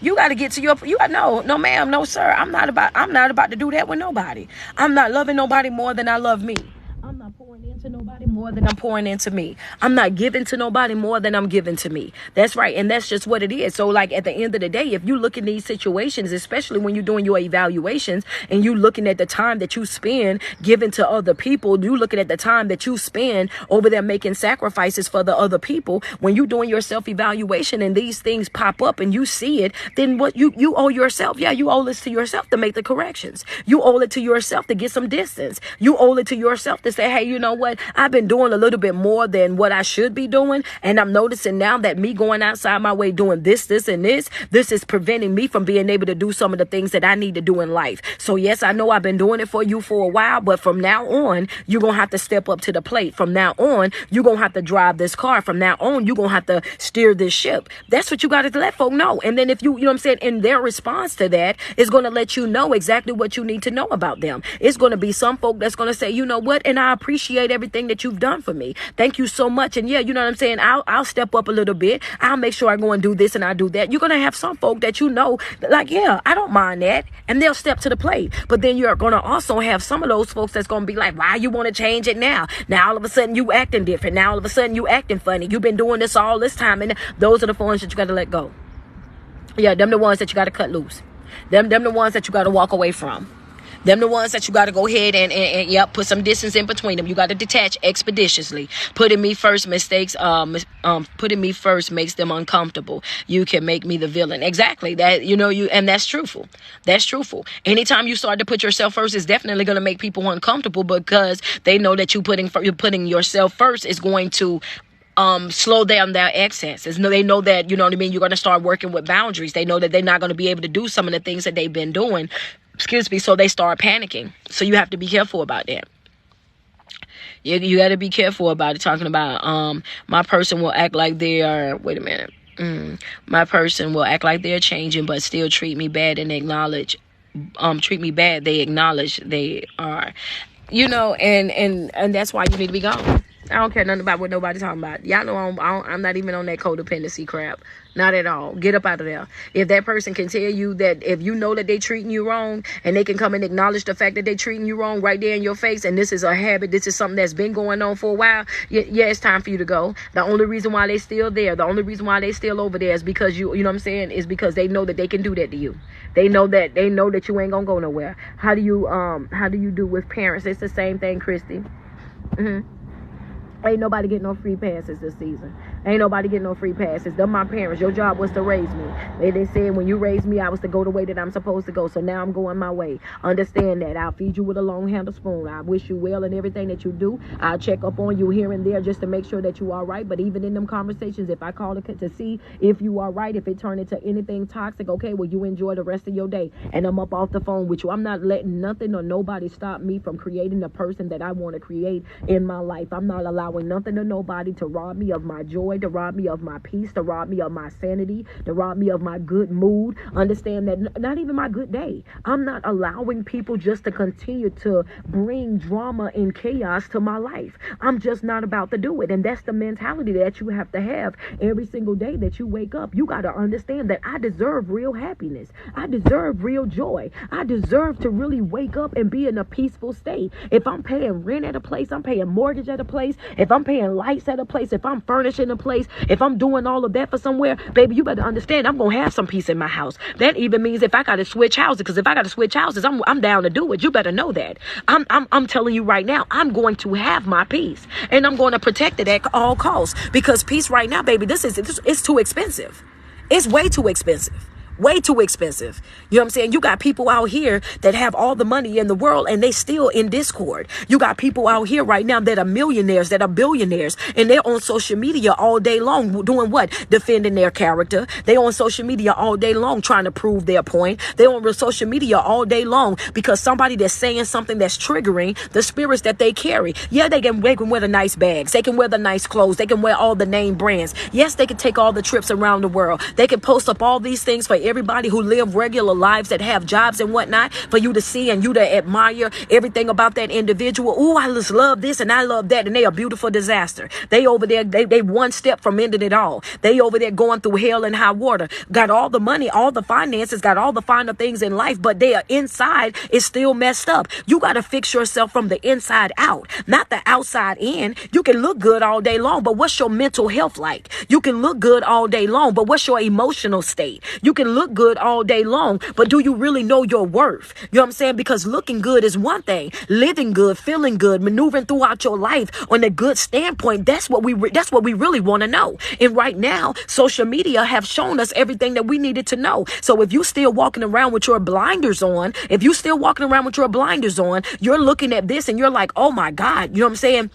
Speaker 1: You got to get to no ma'am, no sir. I'm not about to do that with nobody. I'm not loving nobody more than I love me. I'm not pouring into nobody more than I'm pouring into me. I'm not giving to nobody more than I'm giving to me. That's right. And that's just what it is. So like at the end of the day, if you look at these situations, especially when you're doing your evaluations and you looking at the time that you spend giving to other people, you looking at the time that you spend over there making sacrifices for the other people, when you're doing your self-evaluation and these things pop up and you see it, then what you owe yourself. Yeah, you owe this to yourself to make the corrections. You owe it to yourself to get some distance. You owe it to yourself to say, hey, you know what? I've been doing a little bit more than what I should be doing. And I'm noticing now that me going outside my way doing this is preventing me from being able to do some of the things that I need to do in life. So yes, I know I've been doing it for you for a while, but from now on, you're going to have to step up to the plate. From now on, you're going to have to drive this car. From now on, you're going to have to steer this ship. That's what you got to let folk know. And then if you know what I'm saying, in their response to that is going to let you know exactly what you need to know about them. It's going to be some folk that's going to say, you know what? And I appreciate everything that you've you've done for me. Thank you so much. And yeah, you know what I'm saying? I'll step up a little bit. I'll make sure I go and do this and I do that. You're going to have some folk that you know, like, yeah, I don't mind that. And they'll step to the plate. But then you're going to also have some of those folks that's going to be like, why you want to change it now? Now all of a sudden you acting different. Now all of a sudden you acting funny. You've been doing this all this time. And those are the ones that you got to let go. Yeah, them the ones that you got to cut loose. Them the ones that you got to walk away from. Them the ones that you got to go ahead and yep, put some distance in between them. You got to detach expeditiously. Putting me first putting me first makes them uncomfortable. You can make me the villain. Exactly. That, you know, and that's truthful. That's truthful. Anytime you start to put yourself first, it's definitely going to make people uncomfortable because they know that you're putting yourself first is going to slow down their excesses. They know that, you know what I mean, you're going to start working with boundaries. They know that they're not going to be able to do some of the things that they've been doing. So they start panicking. So you have to be careful about that. You got to be careful about it. Talking about my person will act like they are, wait a minute. My person will act like they're changing, but still treat me bad and acknowledge, they acknowledge they are. You know, and that's why you need to be gone. I don't care nothing about what nobody's talking about. Y'all know I'm not even on that codependency crap. Not at all. Get up out of there. If that person can tell you that, if you know that they treating you wrong, and they can come and acknowledge the fact that they treating you wrong right there in your face, and this is a habit, this is something that's been going on for a while, yeah, it's time for you to go. The only reason why they still there, the only reason why they still over there is because you know what I'm saying, is because they know that they can do that to you. They know that you ain't gonna go nowhere. How do you do with parents? It's the same thing, Christy. Ain't nobody getting no free passes this season. Ain't nobody getting no free passes. Them my parents. Your job was to raise me. They said when you raised me, I was to go the way that I'm supposed to go. So now I'm going my way. Understand that. I'll feed you with a long handle spoon. I wish you well in everything that you do. I'll check up on you here and there just to make sure that you are right. But even in them conversations, if I call to see if you are right, if it turned into anything toxic, okay, well, you enjoy the rest of your day. And I'm up off the phone with you. I'm not letting nothing or nobody stop me from creating the person that I want to create in my life. I'm not allowing nothing or nobody to rob me of my joy, to rob me of my peace, to rob me of my sanity, to rob me of my good mood. Understand that not even my good day. I'm not allowing people just to continue to bring drama and chaos to my life. I'm just not about to do it. And that's the mentality that you have to have every single day that you wake up. You got to understand that I deserve real happiness. I deserve real joy. I deserve to really wake up and be in a peaceful state. If I'm paying rent at a place, I'm paying mortgage at a place, if I'm paying lights at a place, if I'm furnishing a place, if I'm doing all of that for somewhere, baby, you better understand I'm going to have some peace in my house. That even means if I got to switch houses, because if I got to switch houses, I'm down to do it. You better know that. I'm telling you right now, I'm going to have my peace, and I'm going to protect it at all costs, because peace right now, baby, it's too expensive. It's way too expensive. Way too expensive. You know what I'm saying? You got people out here that have all the money in the world and they still in discord. You got people out here right now that are millionaires, that are billionaires, and they're on social media all day long doing what? Defending their character. They on social media all day long trying to prove their point. They on social media all day long because somebody that's saying something that's triggering the spirits that they carry. Yeah, they can wear the nice bags. They can wear the nice clothes. They can wear all the name brands. Yes, they can take all the trips around the world. They can post up all these things for everybody who live regular lives, that have jobs and whatnot, for you to see and you to admire everything about that individual. Oh, I just love this and I love that, and they a beautiful disaster. They over there, they one step from ending it all. They over there going through hell and high water, got all the money, all the finances, got all the finer things in life, but their inside is still messed up. You got to fix yourself from the inside out, not the outside in. You can look good all day long, but what's your mental health like? You can look good all day long, but what's your emotional state? You can look good all day long, but do you really know your worth? You know what I'm saying? Because looking good is one thing. Living good, feeling good, maneuvering throughout your life on a good standpoint, that's what we really want to know. And right now, social media have shown us everything that we needed to know. So if you still walking around with your blinders on, you're looking at this and you're like, oh my God, you know what I'm saying?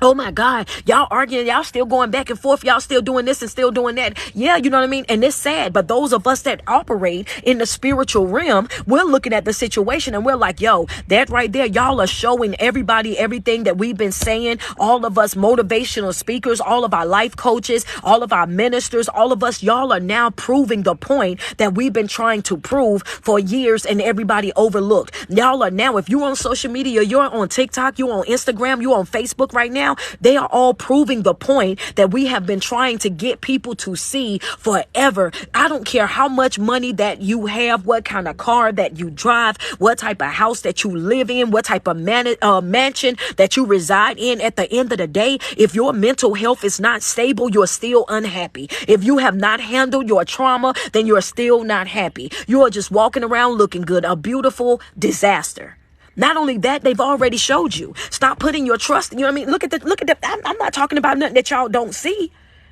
Speaker 1: Oh my God, y'all arguing, y'all still going back and forth, y'all still doing this and still doing that. Yeah, you know what I mean? And it's sad, but those of us that operate in the spiritual realm, we're looking at the situation and we're like, yo, that right there, y'all are showing everybody everything that we've been saying. All of us motivational speakers, all of our life coaches, all of our ministers, all of us, y'all are now proving the point that we've been trying to prove for years and everybody overlooked. Y'all are now, if you're on social media, you're on TikTok, you're on Instagram, you're on Facebook right now, now, they are all proving the point that we have been trying to get people to see forever. I don't care how much money that you have, what kind of car that you drive, what type of house that you live in, what type of mansion that you reside in. At the end of the day, if your mental health is not stable, you're still unhappy. If you have not handled your trauma, then you're still not happy. You are just walking around looking good, a beautiful disaster. Not only that, they've already showed you. Stop putting your trust. You know what I mean? Look at the. I'm not talking about nothing that y'all don't see.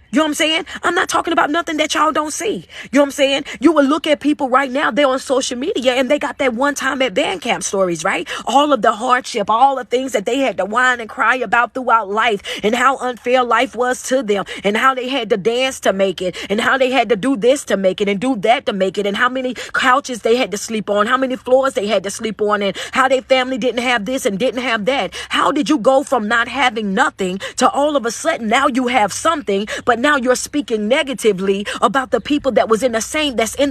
Speaker 1: You know what I'm saying? I'm not talking about nothing that y'all don't see. You know what I'm saying? You will look at people right now, they're on social media and they got that one time at band camp stories, right? All of the hardship, all the things that they had to whine and cry about throughout life, and how unfair life was to them, and how they had to dance to make it, and how they had to do this to make it and do that to make it, and how many couches they had to sleep on, how many floors they had to sleep on, and how their family didn't have this and didn't have that. How did you go from not having nothing to all of a sudden now you have something, but now you're speaking negatively about the people that's in the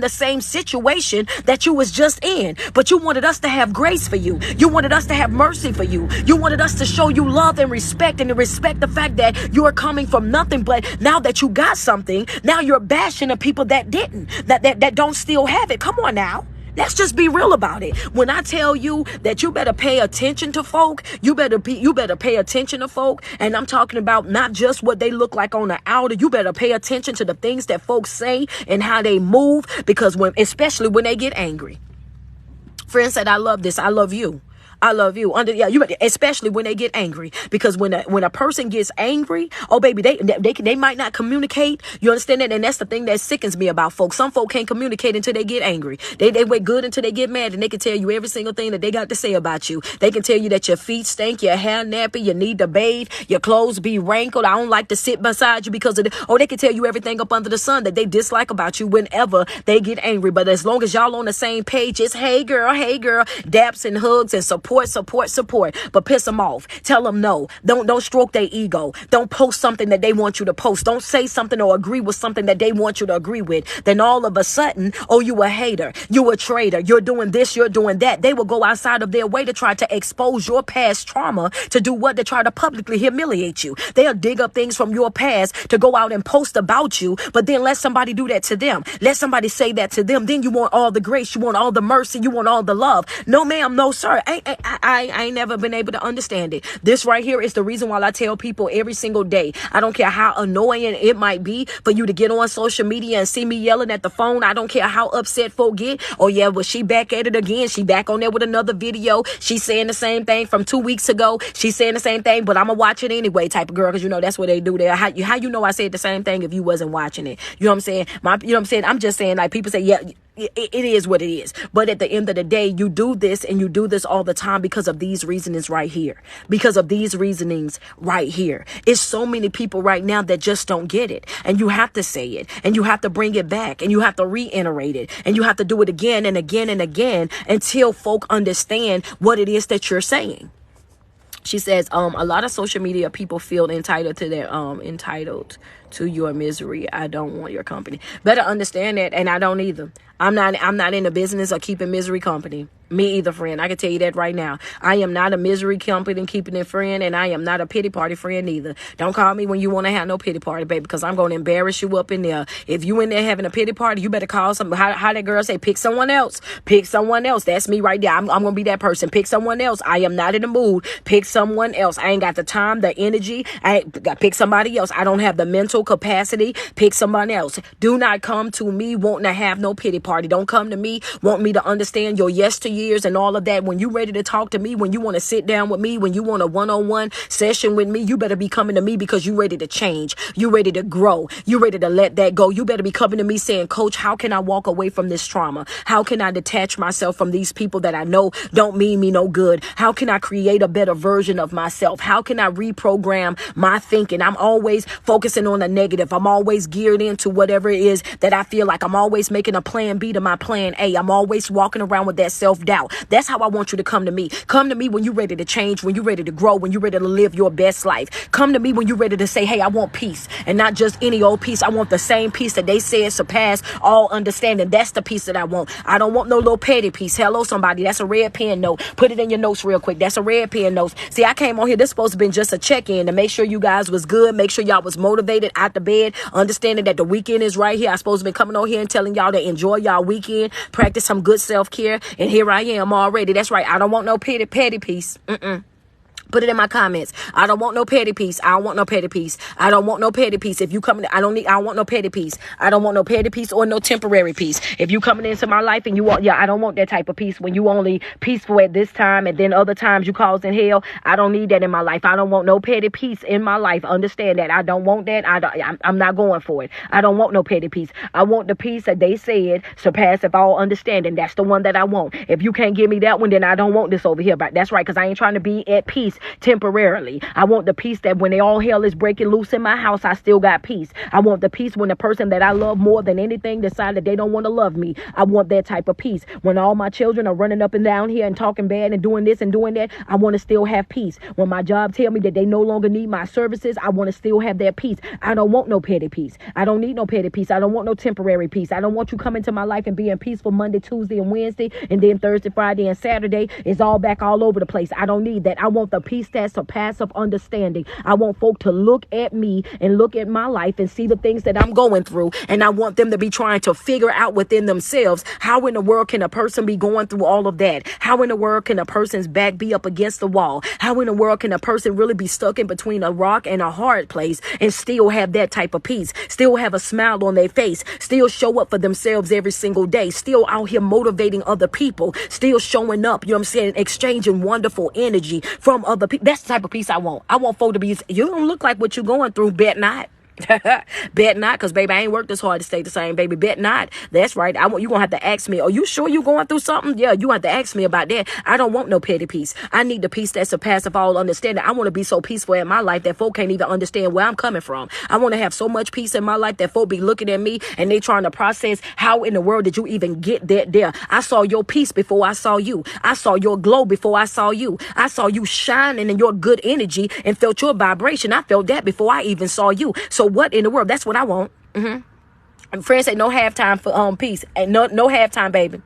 Speaker 1: same situation that you was just in? But you wanted us to have grace for you. You wanted us to have mercy for you. You wanted us to show you love and respect, and to respect the fact that you are coming from nothing. But now that you got something, now you're bashing the people that didn't, that don't still have it. Come on now. Let's just be real about it. When I tell you that you better pay attention to folk, you better pay attention to folk. And I'm talking about not just what they look like on the outer. You better pay attention to the things that folks say and how they move, because especially when they get angry. Friend said, I love this. I love you. I love you. Especially when they get angry, because when a person gets angry, oh baby, they might not communicate. You understand that? And that's the thing that sickens me about folks. Some folk can't communicate until they get angry. They wait good until they get mad, and they can tell you every single thing that they got to say about you. They can tell you that your feet stink, your hair nappy, you need to bathe, your clothes be wrinkled. I don't like to sit beside you because of they can tell you everything up under the sun that they dislike about you whenever they get angry. But as long as y'all on the same page, it's hey girl, daps and hugs and support. But piss them off. Tell them no. Don't stroke their ego. Don't post something that they want you to post. Don't say something or agree with something that they want you to agree with. Then all of a sudden, oh, you a hater. You a traitor. You're doing this. You're doing that. They will go outside of their way to try to expose your past trauma, to do what? To try to publicly humiliate you. They'll dig up things from your past to go out and post about you, but then let somebody do that to them. Let somebody say that to them. Then you want all the grace. You want all the mercy. You want all the love. No, ma'am. No, sir. I ain't never been able to understand it. This right here is the reason why I tell people every single day, I don't care how annoying it might be for you to get on social media and see me yelling at the phone. I don't care how upset folk get. Oh yeah, well, she back at it again. She back on there with another video. She's saying the same thing from 2 weeks ago. She's saying the same thing, but I'm gonna watch it anyway type of girl, because that's what they do there. How you know I said the same thing if you wasn't watching it? You know what I'm saying? You know what I'm saying? I'm just saying, like, people say, yeah, it is what it is. But at the end of the day, you do this, and you do this all the time because of these reasonings right here. Because of these reasonings right here. It's so many people right now that just don't get it. And you have to say it. And you have to bring it back. And you have to reiterate it. And you have to do it again and again and again until folk understand what it is that you're saying. She says, a lot of social media people feel entitled to your misery. I don't want your company. Better understand that, and I don't either. I'm not in the business of keeping misery company. Me either, friend. I can tell you that right now. I am not a misery company keeping it friend, and I am not a pity party friend either. Don't call me when you want to have no pity party, baby, because I'm going to embarrass you up in there. If you in there having a pity party, you better call somebody. How that girl say, pick someone else. Pick someone else. That's me right there. I'm going to be that person. Pick someone else. I am not in the mood. Pick someone else. I ain't got the time, the energy. I ain't got pick somebody else. I don't have the mental capacity. Pick someone else. Do not come to me wanting to have no pity party. Don't come to me want me to understand your yesteryears and all of that. When you ready to talk to me, when you want to sit down with me, when you want a one-on-one session with me, you better be coming to me because you ready to change. You ready to grow. You ready to let that go. You better be coming to me saying, Coach, how can I walk away from this trauma? How can I detach myself from these people that I know don't mean me no good? How can I create a better version of myself? How can I reprogram my thinking? I'm always focusing on the negative. I'm always geared into whatever it is that I feel like. I'm always making a plan B to my plan A. I'm always walking around with that self self-doubt. That's how I want you to come to me. Come to me when you're ready to change, when you're ready to grow, when you're ready to live your best life. Come to me when you're ready to say, hey, I want peace, and not just any old peace. I want the same peace that they said surpass all understanding. That's the peace that I want. I don't want no little petty peace. Hello, somebody. That's a red pen note. Put it in your notes real quick. That's a red pen note. See, I came on here. This supposed to be just a check-in to make sure you guys was good. Make sure y'all was motivated out the bed, understanding that the weekend is right here. I supposed to be coming on here and telling y'all to enjoy y'all weekend, practice some good self-care, and here I am already. That's right. I don't want no petty peace. Put it in my comments. I don't want no petty peace. I don't want no petty peace. I don't want no petty peace. If you coming, I don't want no petty peace. I don't want no petty peace or no temporary peace. If you coming into my life and you want, I don't want that type of peace when you only peaceful at this time and then other times you causing hell. I don't need that in my life. I don't want no petty peace in my life. Understand that. I don't want that. I'm not going for it. I don't want no petty peace. I want the peace that they said surpasseth all understanding. That's the one that I want. If you can't give me that one, then I don't want this over here. But that's right, because I ain't trying to be at peace temporarily. I want the peace that when all hell is breaking loose in my house, I still got peace. I want the peace when the person that I love more than anything decide that they don't want to love me. I want that type of peace. When all my children are running up and down here and talking bad and doing this and doing that, I want to still have peace. When my job tell me that they no longer need my services, I want to still have that peace. I don't want no petty peace. I don't need no petty peace. I don't want no temporary peace. I don't want you coming to my life and being peaceful Monday, Tuesday, and Wednesday, and then Thursday, Friday, and Saturday is all back all over the place. I don't need that. I want the peace that surpasses understanding. I want folk to look at me and look at my life and see the things that I'm going through, and I want them to be trying to figure out within themselves, how in the world can a person be going through all of that? How in the world can a person's back be up against the wall? How in the world can a person really be stuck in between a rock and a hard place and still have that type of peace, still have a smile on their face, still show up for themselves every single day, still out here motivating other people, still showing up, you know what I'm saying, exchanging wonderful energy from other people? That's the type of peace I want. I want folk to be, you don't look like what you're going through, bet not. Bet not, because baby, I ain't worked this hard to stay the same, baby. Bet not. That's right. I want you gonna have to ask me, are you sure you going through something? Yeah, you have to ask me about that. I don't want no petty peace. I need the peace that surpasses all understanding. I want to be so peaceful in my life that folk can't even understand where I'm coming from. I want to have so much peace in my life that folk be looking at me and they trying to process, how in the world did you even get that there? I saw your peace before I saw you. I saw your glow before I saw you. I saw you shining in your good energy and felt your vibration. I felt that before I even saw you. So what in the world? That's what I want. And friends say no halftime for peace. And no halftime, baby.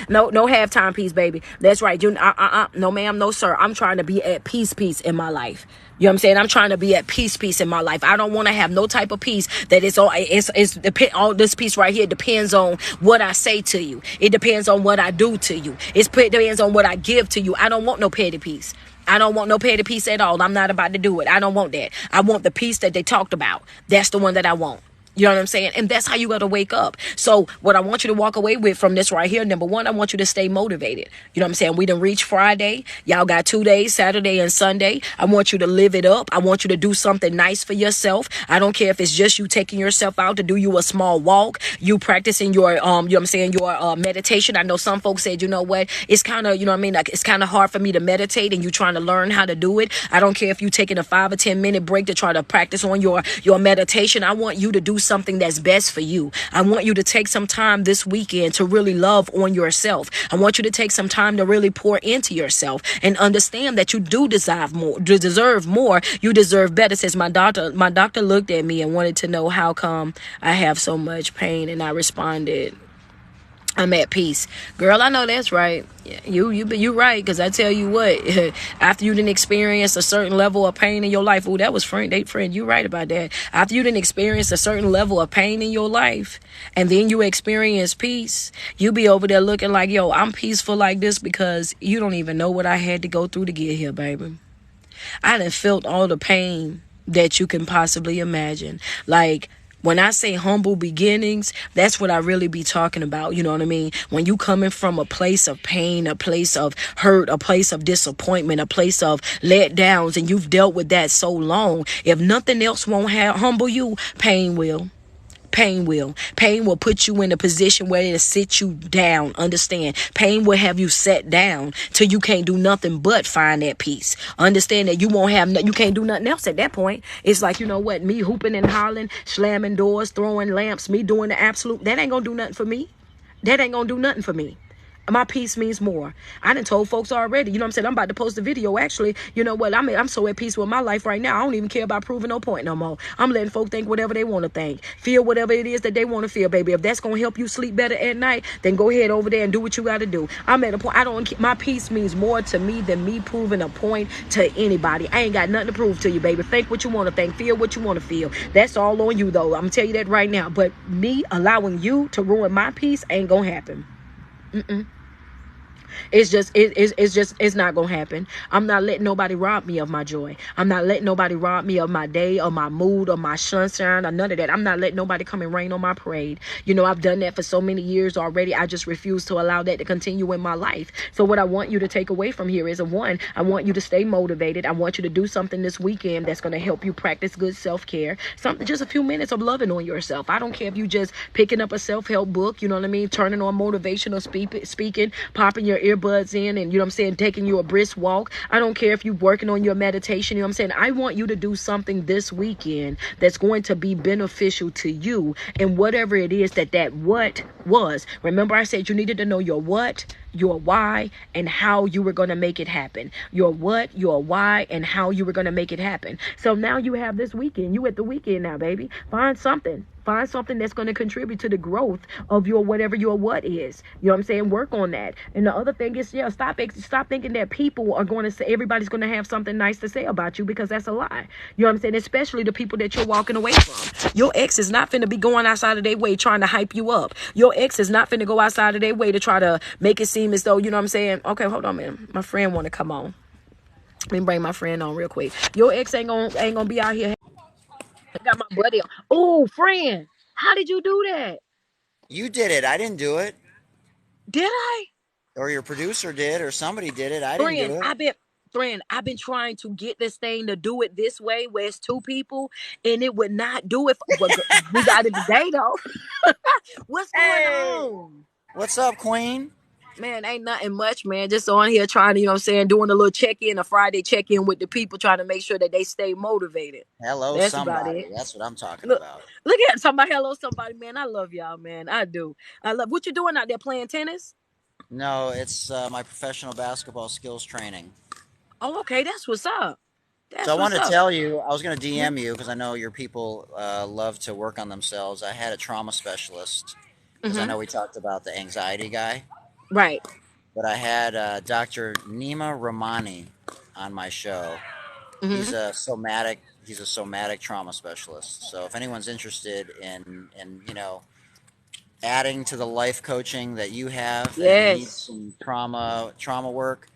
Speaker 1: No halftime peace, baby. That's right. No ma'am, no sir. I'm trying to be at peace in my life. You know what I'm saying? I'm trying to be at peace in my life. I don't want to have no type of peace that all this peace right here depends on what I say to you. It depends on what I do to you. It depends on what I give to you. I don't want no petty peace. I don't want no petty peace at all. I'm not about to do it. I don't want that. I want the peace that they talked about. That's the one that I want. You know what I'm saying? And that's how you got to wake up. So what I want you to walk away with from this right here, number one, I want you to stay motivated. You know what I'm saying? We done reached Friday. Y'all got 2 days, Saturday and Sunday. I want you to live it up. I want you to do something nice for yourself. I don't care if it's just you taking yourself out to do you a small walk, you practicing your, you know what I'm saying, your meditation. I know some folks said, you know what, it's kind of, you know what I mean? Like, it's kind of hard for me to meditate, and you trying to learn how to do it. I don't care if you taking a 5 or 10 minute break to try to practice on your meditation. I want you to do something that's best for you. I want you to take some time this weekend to really love on yourself. I want you to take some time to really pour into yourself and understand that you do deserve more. You deserve better. Says my doctor looked at me and wanted to know how come I have so much pain, and I responded, I'm at peace. Girl, I know that's right. You right, because I tell you what, after you didn't experience a certain level of pain in your life, that was friend, you right about that. After you didn't experience a certain level of pain in your life, and then you experience peace, you be over there looking like, yo, I'm peaceful like this because you don't even know what I had to go through to get here, baby. I done felt all the pain that you can possibly imagine. Like, when I say humble beginnings, that's what I really be talking about. You know what I mean? When you coming from a place of pain, a place of hurt, a place of disappointment, a place of letdowns, and you've dealt with that so long, if nothing else won't humble you, pain will. Pain will put you in a position where it'll sit you down. Understand? Pain will have you set down till you can't do nothing but find that peace. Understand that you can't do nothing else at that point. It's like, you know what? Me hooping and hollering, slamming doors, throwing lamps, me doing the absolute. That ain't gonna do nothing for me. That ain't gonna do nothing for me. My peace means more. I done told folks already. You know what I'm saying? I'm about to post a video. Actually, you know what? I'm so at peace with my life right now. I don't even care about proving no point no more. I'm letting folk think whatever they want to think. Feel whatever it is that they want to feel, baby. If that's going to help you sleep better at night, then go ahead over there and do what you got to do. I'm at a point. My peace means more to me than me proving a point to anybody. I ain't got nothing to prove to you, baby. Think what you want to think. Feel what you want to feel. That's all on you, though. I'm going to tell you that right now. But me allowing you to ruin my peace ain't going to happen. It's not gonna happen. I'm not letting nobody rob me of my joy. I'm not letting nobody rob me of my day or my mood or my sunshine or none of that. I'm not letting nobody come and rain on my parade. You know, I've done that for so many years already. I just refuse to allow that to continue in my life. So what I want you to take away from here is, one, I want you to stay motivated. I want you to do something this weekend that's going to help you practice good self-care. Something, just a few minutes of loving on yourself. I don't care if you just picking up a self-help book, you know what I mean, turning on motivational speaking, popping your earbuds in, and you know what I'm saying, taking you a brisk walk. I don't care if you're working on your meditation. You know what I'm saying? I want you to do something this weekend that's going to be beneficial to you, and whatever it is that what was. Remember, I said you needed to know your what, your why, and how you were going to make it happen. Your what, your why, and how you were going to make it happen. So now you have this weekend. You at the weekend now, baby. Find something that's going to contribute to the growth of your whatever your what is. You know what I'm saying? Work on that. And the other thing is, stop thinking that people are going to say, everybody's going to have something nice to say about you, because that's a lie. You know what I'm saying? Especially the people that you're walking away from. Your ex is not finna be going outside of their way trying to hype you up. Your ex is not finna go outside of their way to try to make it seem as though, you know what I'm saying? Okay, hold on, man. My friend want to come on. Let me bring my friend on real quick. Your ex ain't gonna be out here. I got my buddy on. Oh, friend, how did you do that?
Speaker 2: You did it. I didn't do it.
Speaker 1: Did I?
Speaker 2: Or your producer did, or somebody did it. I didn't
Speaker 1: Friend,
Speaker 2: do it.
Speaker 1: I've been trying to get this thing to do it this way where it's two people, and it would not do it. Well, we got it today though. What's going
Speaker 2: Hey,
Speaker 1: on?
Speaker 2: what's up, Queen?
Speaker 1: Man, ain't nothing much, man. Just on here trying to, you know what I'm saying, doing a little check-in, a Friday check-in with the people, trying to make sure that they stay motivated.
Speaker 2: Hello,
Speaker 1: That's about
Speaker 2: somebody.
Speaker 1: it.
Speaker 2: That's what I'm talking
Speaker 1: Look,
Speaker 2: about.
Speaker 1: look at somebody. Hello, somebody, man. I love y'all, man. I do. I love what you doing out there playing tennis.
Speaker 2: No, it's my professional basketball skills training.
Speaker 1: Oh, okay. That's what's up.
Speaker 2: So I
Speaker 1: That's what's
Speaker 2: wanted to
Speaker 1: up.
Speaker 2: tell you, I was going to
Speaker 1: Mhm.
Speaker 2: DM you because I know your people love to work on themselves. I had a trauma specialist because I
Speaker 1: Mhm.
Speaker 2: know we talked about the anxiety guy,
Speaker 1: Right.
Speaker 2: but I had Dr. Nima Ramani on my show.
Speaker 1: Mhm.
Speaker 2: He's a somatic trauma specialist. So if anyone's interested in adding to the life coaching that you have and you need
Speaker 1: Yes.
Speaker 2: some trauma work,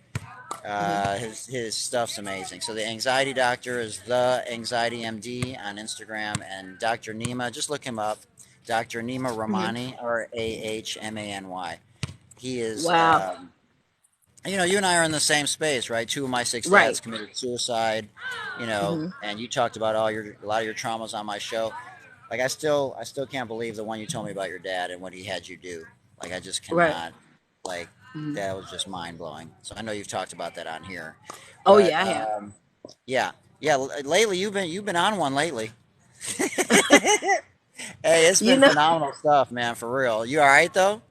Speaker 1: Mhm.
Speaker 2: his stuff's amazing. So the anxiety doctor is the anxiety MD on Instagram, and Dr. Nima, just look him up. Dr. Nima
Speaker 1: Mhm.
Speaker 2: Ramani, Rahmany. He is
Speaker 1: Wow.
Speaker 2: you and I are in the same space, right? Two of my six
Speaker 1: Right.
Speaker 2: dads committed suicide,
Speaker 1: Mhm.
Speaker 2: and you talked about a lot of your traumas on my show. Like I still can't believe the one you told me about your dad and what he had you do. Like I just
Speaker 1: Right.
Speaker 2: cannot, like
Speaker 1: Mhm.
Speaker 2: that was just mind blowing. So I know you've talked about that on here,
Speaker 1: Oh
Speaker 2: but
Speaker 1: yeah, I have.
Speaker 2: yeah, yeah. Lately you've been on one lately. Hey, it's
Speaker 1: You
Speaker 2: been
Speaker 1: know,
Speaker 2: phenomenal stuff, man. For real. You all right though?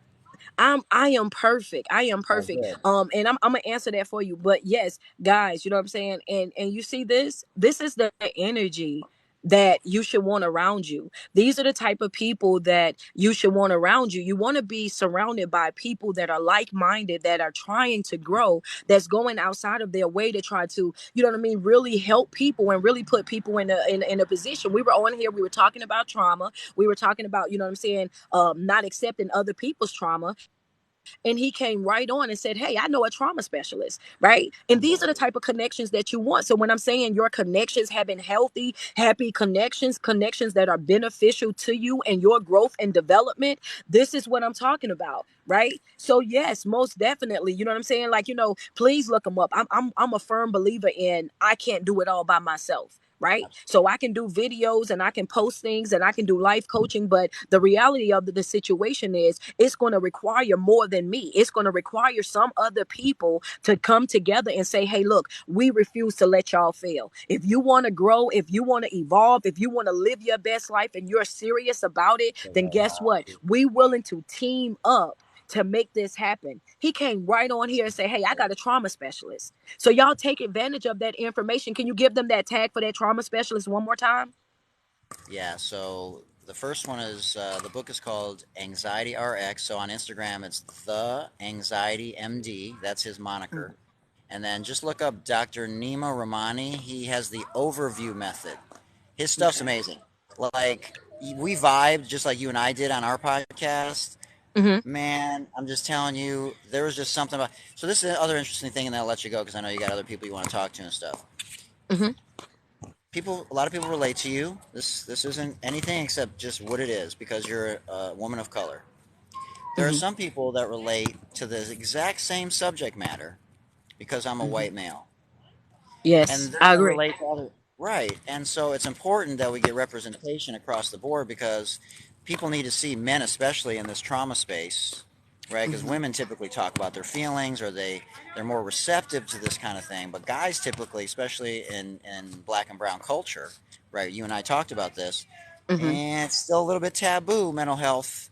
Speaker 1: I am perfect. I am
Speaker 2: Oh,
Speaker 1: perfect.
Speaker 2: good.
Speaker 1: And I'm gonna answer that for you. But yes, guys, you know what I'm saying? And you see this? This is the energy that you should want around you. These are the type of people that you should want around you. You want to be surrounded by people that are like-minded, that are trying to grow, that's going outside of their way to try to, you know what I mean, really help people and really put people in a position. We were on here, we were talking about trauma. We were talking about, you know what I'm saying, not accepting other people's trauma, and he came right on and said, hey, I know a trauma specialist, right? And these are the
Speaker 2: Unbelievable.
Speaker 1: type of connections that you want. So when I'm saying your connections, having healthy, happy connections that are beneficial to you and your growth and development, this is what I'm talking about, right? So yes, most definitely, you know what I'm saying? Like, please look them up. I'm a firm believer in I can't do it all by myself, right? So I can do videos and I can post things and I can do life coaching, but the reality of the situation is it's going to require more than me. It's going to require some other people to come together and say, hey, look, we refuse to let y'all fail. If you want to grow, if you want to evolve, if you want to live your best life and you're serious about it, then guess what? We willing to team up to make this happen. He came right on here and say, hey, I got a trauma specialist. So y'all take advantage of that information. Can you give them that tag for that trauma specialist one more time?
Speaker 2: Yeah, so the first one is the book is called Anxiety RX. So on Instagram, it's the Anxiety MD. That's his moniker. And then just look up Dr. Nima Ramani. He has the overview method. His stuff's
Speaker 1: Okay.
Speaker 2: amazing. Like, we vibed just like you and I did on our podcast.
Speaker 1: Mm-hmm.
Speaker 2: Man, I'm just telling you, there was just something about. So this is another interesting thing, and then I'll let you go because I know you got other people you want to talk to and stuff.
Speaker 1: Mm-hmm.
Speaker 2: A lot of people relate to you. This isn't anything except just what it is because you're a woman of color. There are
Speaker 1: Mm-hmm.
Speaker 2: some people that relate to the exact same subject matter because I'm a
Speaker 1: Mm-hmm.
Speaker 2: white male,
Speaker 1: Yes,
Speaker 2: and they're
Speaker 1: I
Speaker 2: going to
Speaker 1: agree.
Speaker 2: relate to other. Right, and so it's important that we get representation across the board because people need to see men, especially in this trauma space, right? Because
Speaker 1: Mm-hmm.
Speaker 2: women typically talk about their feelings or they're more receptive to this kind of thing, but guys typically, especially in black and brown culture, right? You and I talked about this,
Speaker 1: Mm-hmm.
Speaker 2: and it's still a little bit taboo, mental health.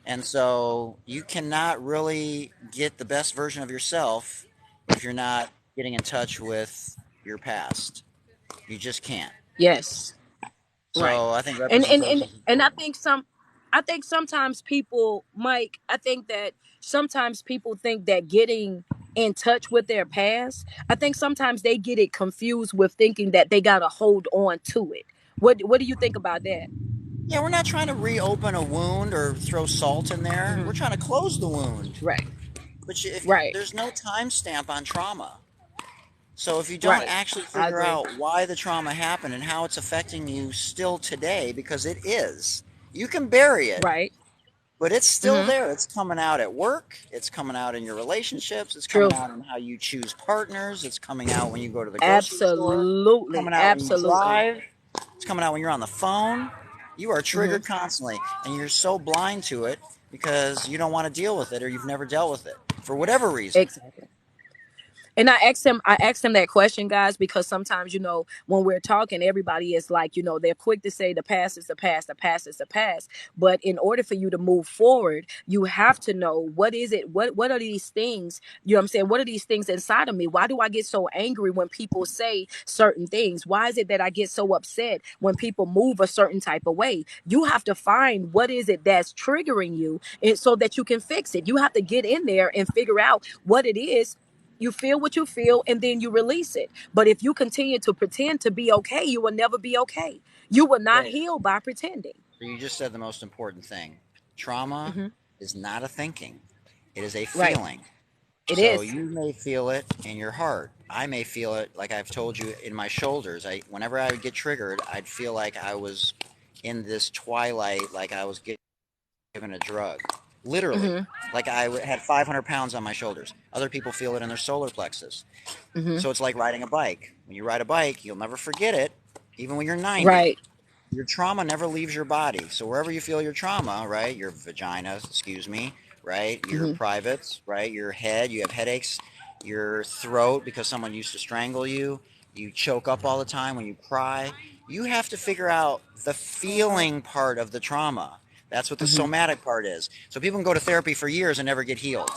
Speaker 2: And so you cannot really get the best version of yourself if you're not getting in touch with your past. You just can't.
Speaker 1: Yes. Right.
Speaker 2: So I think
Speaker 1: And and
Speaker 2: representation
Speaker 1: and
Speaker 2: is
Speaker 1: and
Speaker 2: important.
Speaker 1: I think sometimes people, Mike, I think that sometimes people think that getting in touch with their past, I think sometimes they get it confused with thinking that they got to hold on to it. What do you think about that?
Speaker 2: Yeah, we're not trying to reopen a wound or throw salt in there. We're
Speaker 1: Hmm.
Speaker 2: trying to close the wound.
Speaker 1: Right.
Speaker 2: But if
Speaker 1: Right.
Speaker 2: there's no timestamp on trauma, so if you don't
Speaker 1: Right.
Speaker 2: actually
Speaker 1: I
Speaker 2: figure
Speaker 1: agree.
Speaker 2: out why the trauma happened and how it's affecting you still today, because it is, you can bury it,
Speaker 1: Right.
Speaker 2: but it's still
Speaker 1: Hmm.
Speaker 2: there. It's coming out at work. It's coming out in your relationships. It's coming
Speaker 1: True.
Speaker 2: out in how you choose partners. It's coming out when you go to the grocery store.
Speaker 1: Absolutely.
Speaker 2: Coming out when you
Speaker 1: Absolutely.
Speaker 2: drive. It's coming out when you're on the phone. You are
Speaker 1: Hmm.
Speaker 2: triggered constantly, and you're so blind to it because you don't want to deal with it or you've never dealt with it for whatever reason.
Speaker 1: Exactly. And I asked him that question, guys, because sometimes, when we're talking, everybody is like, they're quick to say the past is the past, the past is the past. But in order for you to move forward, you have to know what is it, what are these things, you know what I'm saying? What are these things inside of me? Why do I get so angry when people say certain things? Why is it that I get so upset when people move a certain type of way? You have to find what is it that's triggering you, and so that you can fix it. You have to get in there and figure out what it is. You feel what you feel and then you release it. But if you continue to pretend to be okay, you will never be okay. You will not
Speaker 2: Right.
Speaker 1: heal by pretending.
Speaker 2: So you just said the most important thing. Trauma
Speaker 1: Hmm.
Speaker 2: is not a thinking, it is a
Speaker 1: Right.
Speaker 2: feeling.
Speaker 1: It
Speaker 2: So
Speaker 1: is.
Speaker 2: you may feel it in your heart. I may feel it, like I've told you, in my shoulders. Whenever I would get triggered, I'd feel like I was in this twilight, like I was given a drug. Literally.
Speaker 1: Hmm.
Speaker 2: Like had 500 pounds on my shoulders. Other people feel it in their solar plexus.
Speaker 1: Hmm.
Speaker 2: So it's like riding a bike. When you ride a bike, you'll never forget it, even when you're 90.
Speaker 1: Right.
Speaker 2: Your trauma never leaves your body. So wherever you feel your trauma, right, your vagina, excuse me, right, your
Speaker 1: Hmm.
Speaker 2: privates, right, your head, you have headaches, your throat because someone used to strangle you, you choke up all the time when you cry. You have to figure out the feeling part of the trauma. That's what the
Speaker 1: Hmm.
Speaker 2: somatic part is. So people can go to therapy for years and never get healed.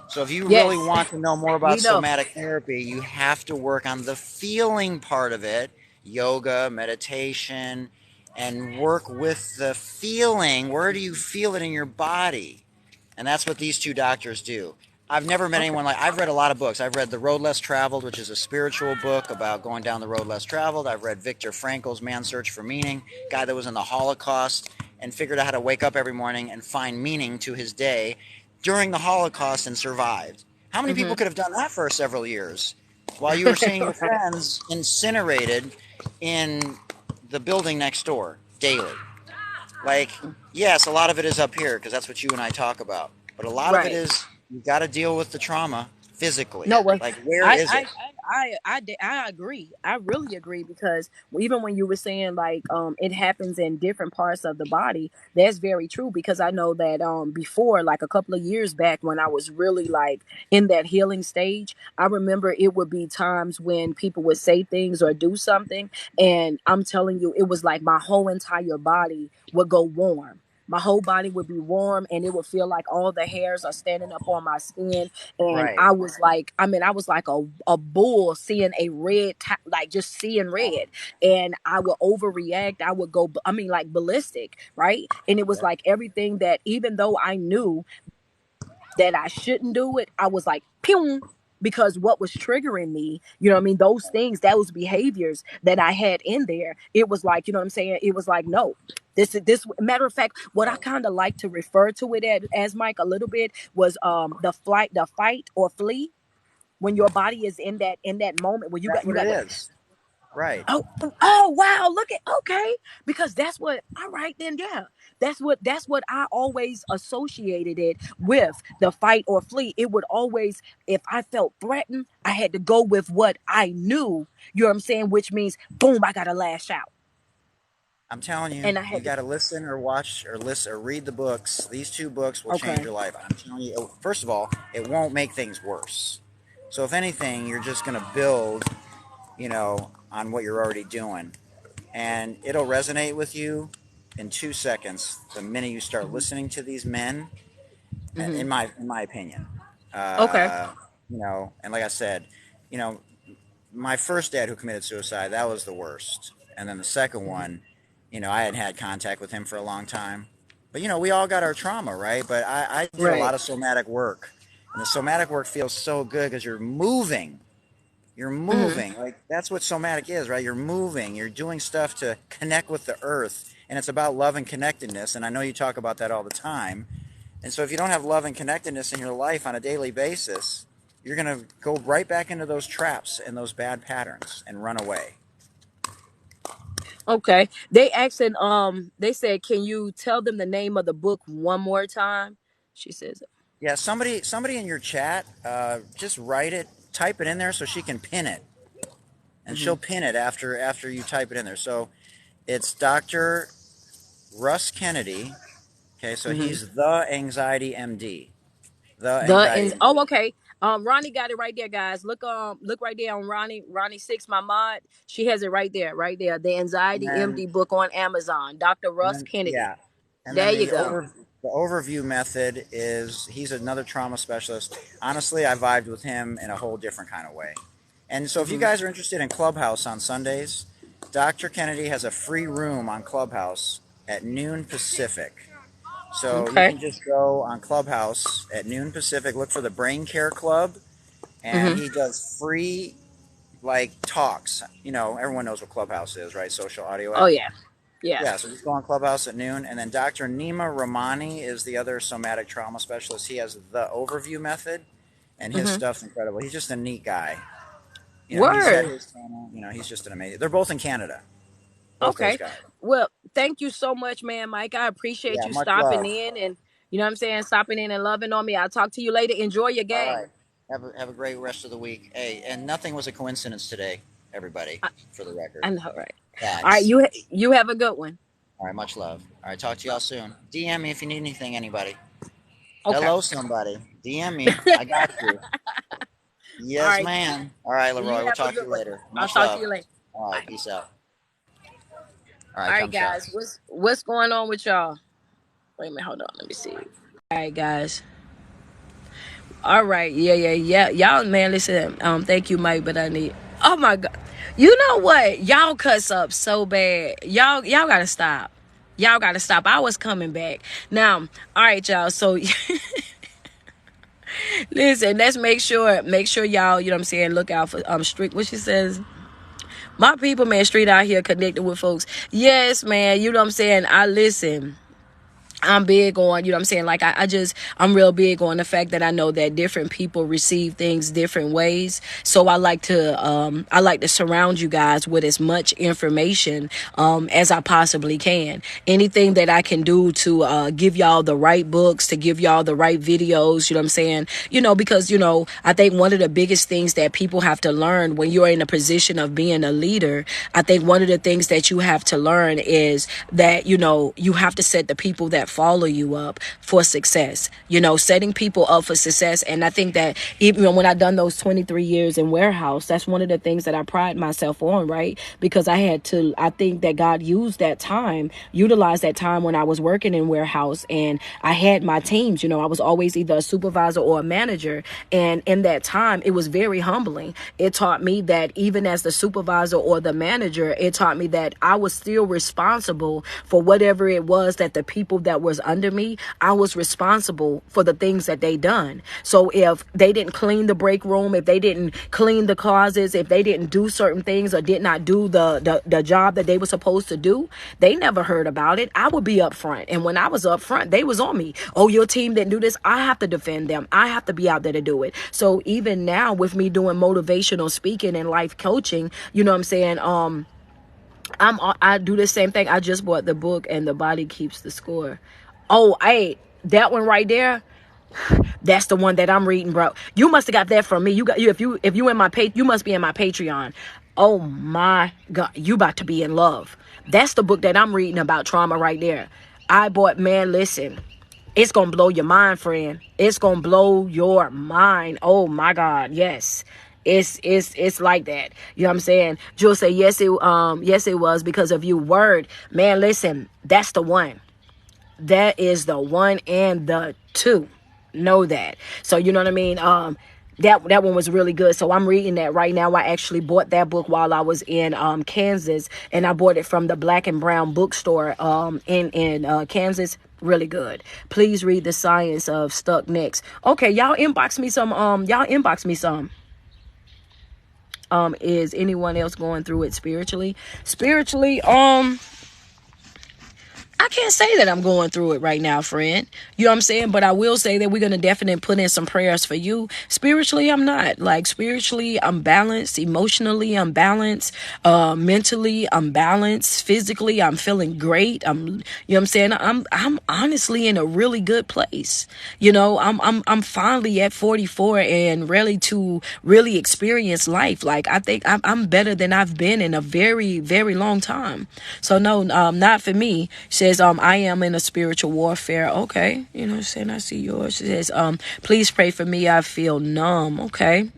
Speaker 2: So if you really
Speaker 1: Yes.
Speaker 2: want to know more
Speaker 1: We
Speaker 2: about
Speaker 1: know.
Speaker 2: somatic therapy, you have to work on the feeling part of it, yoga, meditation, and work with the feeling. Where do you feel it in your body? And that's what these two doctors do. I've never met
Speaker 1: Okay.
Speaker 2: anyone like. I've read a lot of books. I've read The Road Less Traveled, which is a spiritual book about going down the road less traveled. I've read Viktor Frankl's Man's Search for Meaning, guy that was in the Holocaust and figured out how to wake up every morning and find meaning to his day during the Holocaust and survived. How many
Speaker 1: Hmm.
Speaker 2: people could have done that for several years while you were seeing your
Speaker 1: Right.
Speaker 2: friends incinerated in the building next door daily? Like, yes, a lot of it is up here because that's what you and I talk about. But a lot of it
Speaker 1: Right.
Speaker 2: is you got to deal with the trauma physically.
Speaker 1: No, well,
Speaker 2: Like, where
Speaker 1: I,
Speaker 2: is
Speaker 1: I,
Speaker 2: it?
Speaker 1: I agree. I really agree, because even when you were saying like it happens in different parts of the body, that's very true. Because I know that before, like a couple of years back, when I was really like in that healing stage, I remember it would be times when people would say things or do something, and I'm telling you, it was like my whole entire body would go warm. my whole body would be warm, and it would feel like all the hairs are standing up on my skin. And
Speaker 2: Right.
Speaker 1: I was like, I mean, I was like a bull seeing a red, like just seeing red. And I would overreact. I would go, I mean, like ballistic, right? And it was
Speaker 2: Yep.
Speaker 1: like everything that, even though I knew that I shouldn't do it, I was like, pew, because what was triggering me, you know what I mean? Those things, those behaviors that I had in there, it was like, you know what I'm saying? It was like, no, this matter of fact, what I kind of like to refer to it as, Mike, a little bit was the fight or flee, when your body is in that moment where
Speaker 2: That's
Speaker 1: you
Speaker 2: what it
Speaker 1: got to.
Speaker 2: is. Right.
Speaker 1: Oh wow, look at, okay, because that's what, all right then, yeah, that's what I always associated it with, the fight or flee. It would always, if I felt threatened, I had to go with what I knew, you know what I'm saying, which means boom, I gotta lash out.
Speaker 2: I'm telling you,
Speaker 1: And I
Speaker 2: you
Speaker 1: had to,
Speaker 2: got to listen or watch or listen or read the books. These two books will change
Speaker 1: okay.
Speaker 2: your life. I'm telling you, first of all, it won't make things worse. So if anything, you're just going to build, on what you're already doing. And it'll resonate with you in 2 seconds the minute you start
Speaker 1: Hmm.
Speaker 2: listening to these men,
Speaker 1: Hmm.
Speaker 2: in my opinion.
Speaker 1: Okay.
Speaker 2: Uh, and like I said, you know, my first dad who committed suicide, that was the worst. And then the second
Speaker 1: Hmm.
Speaker 2: one, I hadn't had contact with him for a long time. But we all got our trauma, right? But I did a
Speaker 1: Right.
Speaker 2: lot of somatic work. And the somatic work feels so good because you're moving. You're
Speaker 1: Hmm.
Speaker 2: moving. Like that's what somatic is, right? You're moving. You're doing stuff to connect with the earth. And it's about love and connectedness. And I know you talk about that all the time. And so if you don't have love and connectedness in your life on a daily basis, you're going to go right back into those traps and those bad patterns and run away.
Speaker 1: Okay, they asking, they said, can you tell them the name of the book one more time? She says.
Speaker 2: Yeah, somebody in your chat, just write it, type it in there so she can pin it, and
Speaker 1: Hmm.
Speaker 2: she'll pin it after you type it in there. So it's Dr. Russ Kennedy. Okay, so
Speaker 1: Hmm.
Speaker 2: he's the Anxiety MD, the
Speaker 1: The
Speaker 2: Anxiety
Speaker 1: and
Speaker 2: MD,
Speaker 1: oh, okay. Ronnie got it right there, guys. Look right there on Ronnie Six, my mod. She has it right there, right there. The
Speaker 2: and
Speaker 1: Anxiety
Speaker 2: then
Speaker 1: MD book on Amazon. Dr.
Speaker 2: and
Speaker 1: Russ
Speaker 2: then
Speaker 1: Kennedy.
Speaker 2: yeah, and
Speaker 1: There
Speaker 2: then
Speaker 1: you go.
Speaker 2: the overview method is he's another trauma specialist. Honestly, I vibed with him in a whole different kind of way. And so if you
Speaker 1: Hmm.
Speaker 2: guys are interested in Clubhouse on Sundays, Dr. Kennedy has a free room on Clubhouse at noon Pacific. So you
Speaker 1: Okay.
Speaker 2: can just go on Clubhouse at noon Pacific, look for the Brain Care Club, and
Speaker 1: Hmm.
Speaker 2: he does free like talks. Everyone knows what Clubhouse is, right? Social audio
Speaker 1: Oh
Speaker 2: app.
Speaker 1: yeah, yeah.
Speaker 2: Yeah, so just go on Clubhouse at noon. And then Dr. Nima Ramani is the other somatic trauma specialist. He has the overview method, and his
Speaker 1: Hmm.
Speaker 2: stuff's incredible. He's just a neat guy. He's had
Speaker 1: Word.
Speaker 2: his trauma. He's just an amazing. They're both in Canada, both those
Speaker 1: Okay.
Speaker 2: guys.
Speaker 1: Well, thank you so much, man, Mike. I appreciate
Speaker 2: Yeah,
Speaker 1: you
Speaker 2: much
Speaker 1: stopping
Speaker 2: love.
Speaker 1: in, and you know what I'm saying, stopping in and loving on me. I'll talk to you later. Enjoy your
Speaker 2: All right.
Speaker 1: game.
Speaker 2: Have a great rest of the week. Hey, and nothing was a coincidence today, everybody,
Speaker 1: I,
Speaker 2: for the record.
Speaker 1: I know, right? All right,
Speaker 2: Facts.
Speaker 1: you have a good one.
Speaker 2: All right, much love. All right, talk to y'all soon. DM me if you need anything, anybody.
Speaker 1: Okay.
Speaker 2: Hello, somebody. DM me. I got you.
Speaker 1: All
Speaker 2: Yes,
Speaker 1: right.
Speaker 2: ma'am. All right,
Speaker 1: You
Speaker 2: Leroy, we'll
Speaker 1: have a
Speaker 2: talk to
Speaker 1: good
Speaker 2: you
Speaker 1: one.
Speaker 2: later.
Speaker 1: I'll
Speaker 2: Much
Speaker 1: talk to
Speaker 2: love.
Speaker 1: you later.
Speaker 2: All right,
Speaker 1: Bye.
Speaker 2: peace out. All
Speaker 1: All
Speaker 2: right,
Speaker 1: right,
Speaker 2: come
Speaker 1: guys.
Speaker 2: shots.
Speaker 1: What's going on with y'all? Wait a minute. Hold on. Let me see. All right, guys. All right. Yeah, yeah, yeah. Y'all, man, listen. Thank you, Mike. But I need. Oh my God. You know what? Y'all cuss up so bad. Y'all gotta stop. Y'all gotta stop. I was coming back. Now, all right, y'all. So listen. Let's make sure y'all. You know what I'm saying. Look out for strict. What she says. My people, man, straight out here connected with folks. Yes, man. You know what I'm saying. I listen. I'm big on, you know what I'm saying? Like, I'm real big on the fact that I know that different people receive things different ways. So I like to surround you guys with as much information, as I possibly can. Anything that I can do to, give y'all the right books, to give y'all the right videos, you know what I'm saying? Because, I think one of the biggest things that people have to learn when you're in a position of being a leader, I think one of the things that you have to learn is that, you have to set the people that follow you up for success, setting people up for success. And I think that even when I done those 23 years in warehouse, that's one of the things that I pride myself on, right? Because I think that God utilized that time when I was working in warehouse, and I had my teams. I was always either a supervisor or a manager. And in that time, it was very humbling. It taught me that even as the supervisor or the manager, it taught me that I was still responsible for whatever it was that the people that was under me, I was responsible for the things that they done. So if they didn't clean the break room, if they didn't clean the closets, if they didn't do certain things or did not do the job that they were supposed to do, they never heard about it. I would be up front. And when I was up front, they was on me. Oh, your team didn't do this. I have to defend them. I have to be out there to do it. So even now with me doing motivational speaking and life coaching, you know what I'm saying? I do the same thing. I just bought the book, And the Body Keeps the Score. Oh, hey, that one right there. That's the one that I'm reading, bro. You must have got that from me. If you in my page, you must be in my Patreon. Oh my God, you about to be in love. That's the book that I'm reading about trauma right there. I bought, man, listen. It's going to blow your mind, friend. It's going to blow your mind. Oh my God. Yes. It's like that. You know what I'm saying? Jules say, yes, it was because of you. Word, man, listen, that's the one. That is the one and the two. Know that. So you know what I mean? That one was really good. So I'm reading that right now. I actually bought that book while I was in Kansas, and I bought it from the Black and Brown bookstore in Kansas. Really good. Please read The Science of Stuck Necks. Okay, y'all inbox me some. Is anyone else going through it spiritually? I can't say that I'm going through it right now, friend. You know what I'm saying? But I will say that we're going to definitely put in some prayers for you. Spiritually, I'm not. Like, spiritually, I'm balanced. Emotionally, I'm balanced. Mentally, I'm balanced. Physically, I'm feeling great. You know what I'm saying? I'm honestly in a really good place. I'm finally at 44 and ready to really experience life. Like, I think I'm better than I've been in a very, very long time. So no, not for me. Says, I am in a spiritual warfare. Okay. You know what I'm saying? I see yours. It says, please pray for me. I feel numb. Okay.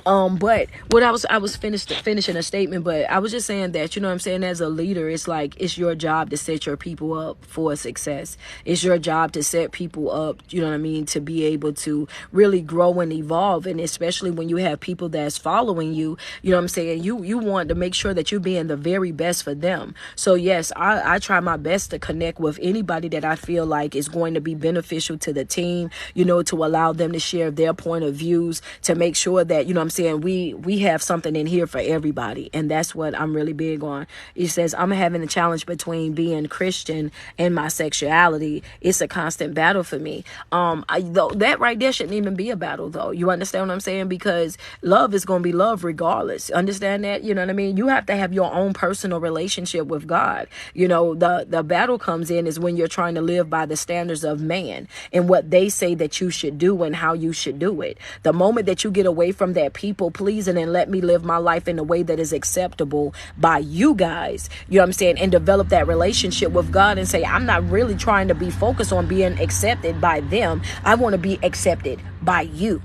Speaker 1: But what I was finishing a statement, but I was just saying that, you know what I'm saying, as a leader, it's like, it's your job to set your people up for success. It's your job to set people up, you know what I mean, to be able to really grow and evolve. And especially when you have people that's following you, you know what I'm saying, you want to make sure that you're being the very best for them. So yes, I try my best to connect with anybody that I feel like is going to be beneficial to the team, to allow them to share their point of views, to make sure that, you know what I'm saying, we have something in here for everybody. And that's what I'm really big on. It says, I'm having a challenge between being Christian and my sexuality. It's a constant battle for me. That right there shouldn't even be a battle, though. You understand what I'm saying? Because love is going to be love regardless. Understand that? You know what I mean? You have to have your own personal relationship with God. The battle comes in is when you're trying to live by the standards of man and what they say that you should do and how you should do it. The moment that you get away from that people pleasing and let me live my life in a way that is acceptable by you guys, you know what I'm saying, and develop that relationship with God and say, I'm not really trying to be focused on being accepted by them. I want to be accepted by you.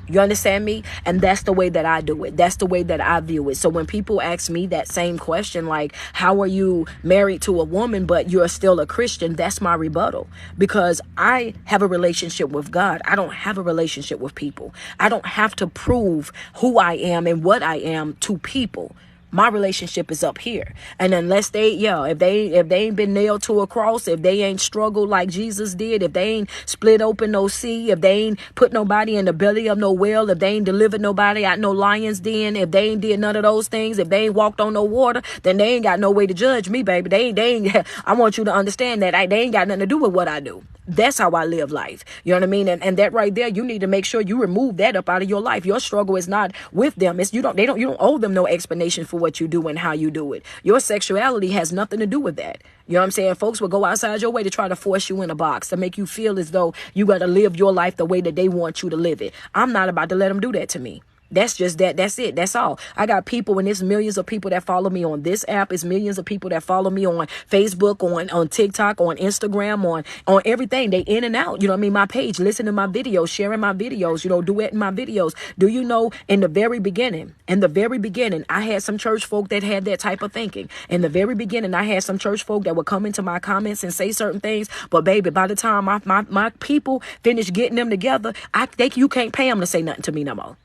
Speaker 1: You understand me? And that's the way that I do it. That's the way that I view it. So when people ask me that same question, like, how are you married to a woman, but you're still a Christian? That's my rebuttal, because I have a relationship with God. I don't have a relationship with people. I don't have to prove who I am and what I am to people. My relationship is up here. And unless if they ain't been nailed to a cross, if they ain't struggled like Jesus did, if they ain't split open no sea, if they ain't put nobody in the belly of no whale, if they ain't delivered nobody out no lion's den, if they ain't did none of those things, if they ain't walked on no water, then they ain't got no way to judge me, baby. They ain't I want you to understand that they ain't got nothing to do with what I do. That's how I live life. You know what I mean? And that right there, you need to make sure you remove that up out of your life. Your struggle is not with them. You don't owe them no explanation for what you do and how you do it. Your sexuality has nothing to do with that. You know what I'm saying? Folks will go outside your way to try to force you in a box, to make you feel as though you got to live your life the way that they want you to live it. I'm not about to let them do that to me. That's just that. That's it. That's all. I got people, and it's millions of people that follow me on this app. It's millions of people that follow me on Facebook, on TikTok, on Instagram, on everything. They in and out. You know what I mean? My page, listen to my videos, sharing my videos, duetting my videos. Do you know in the very beginning, I had some church folk that had that type of thinking. In the very beginning, I had some church folk that would come into my comments and say certain things. But baby, by the time my people finish getting them together, I think you can't pay them to say nothing to me no more.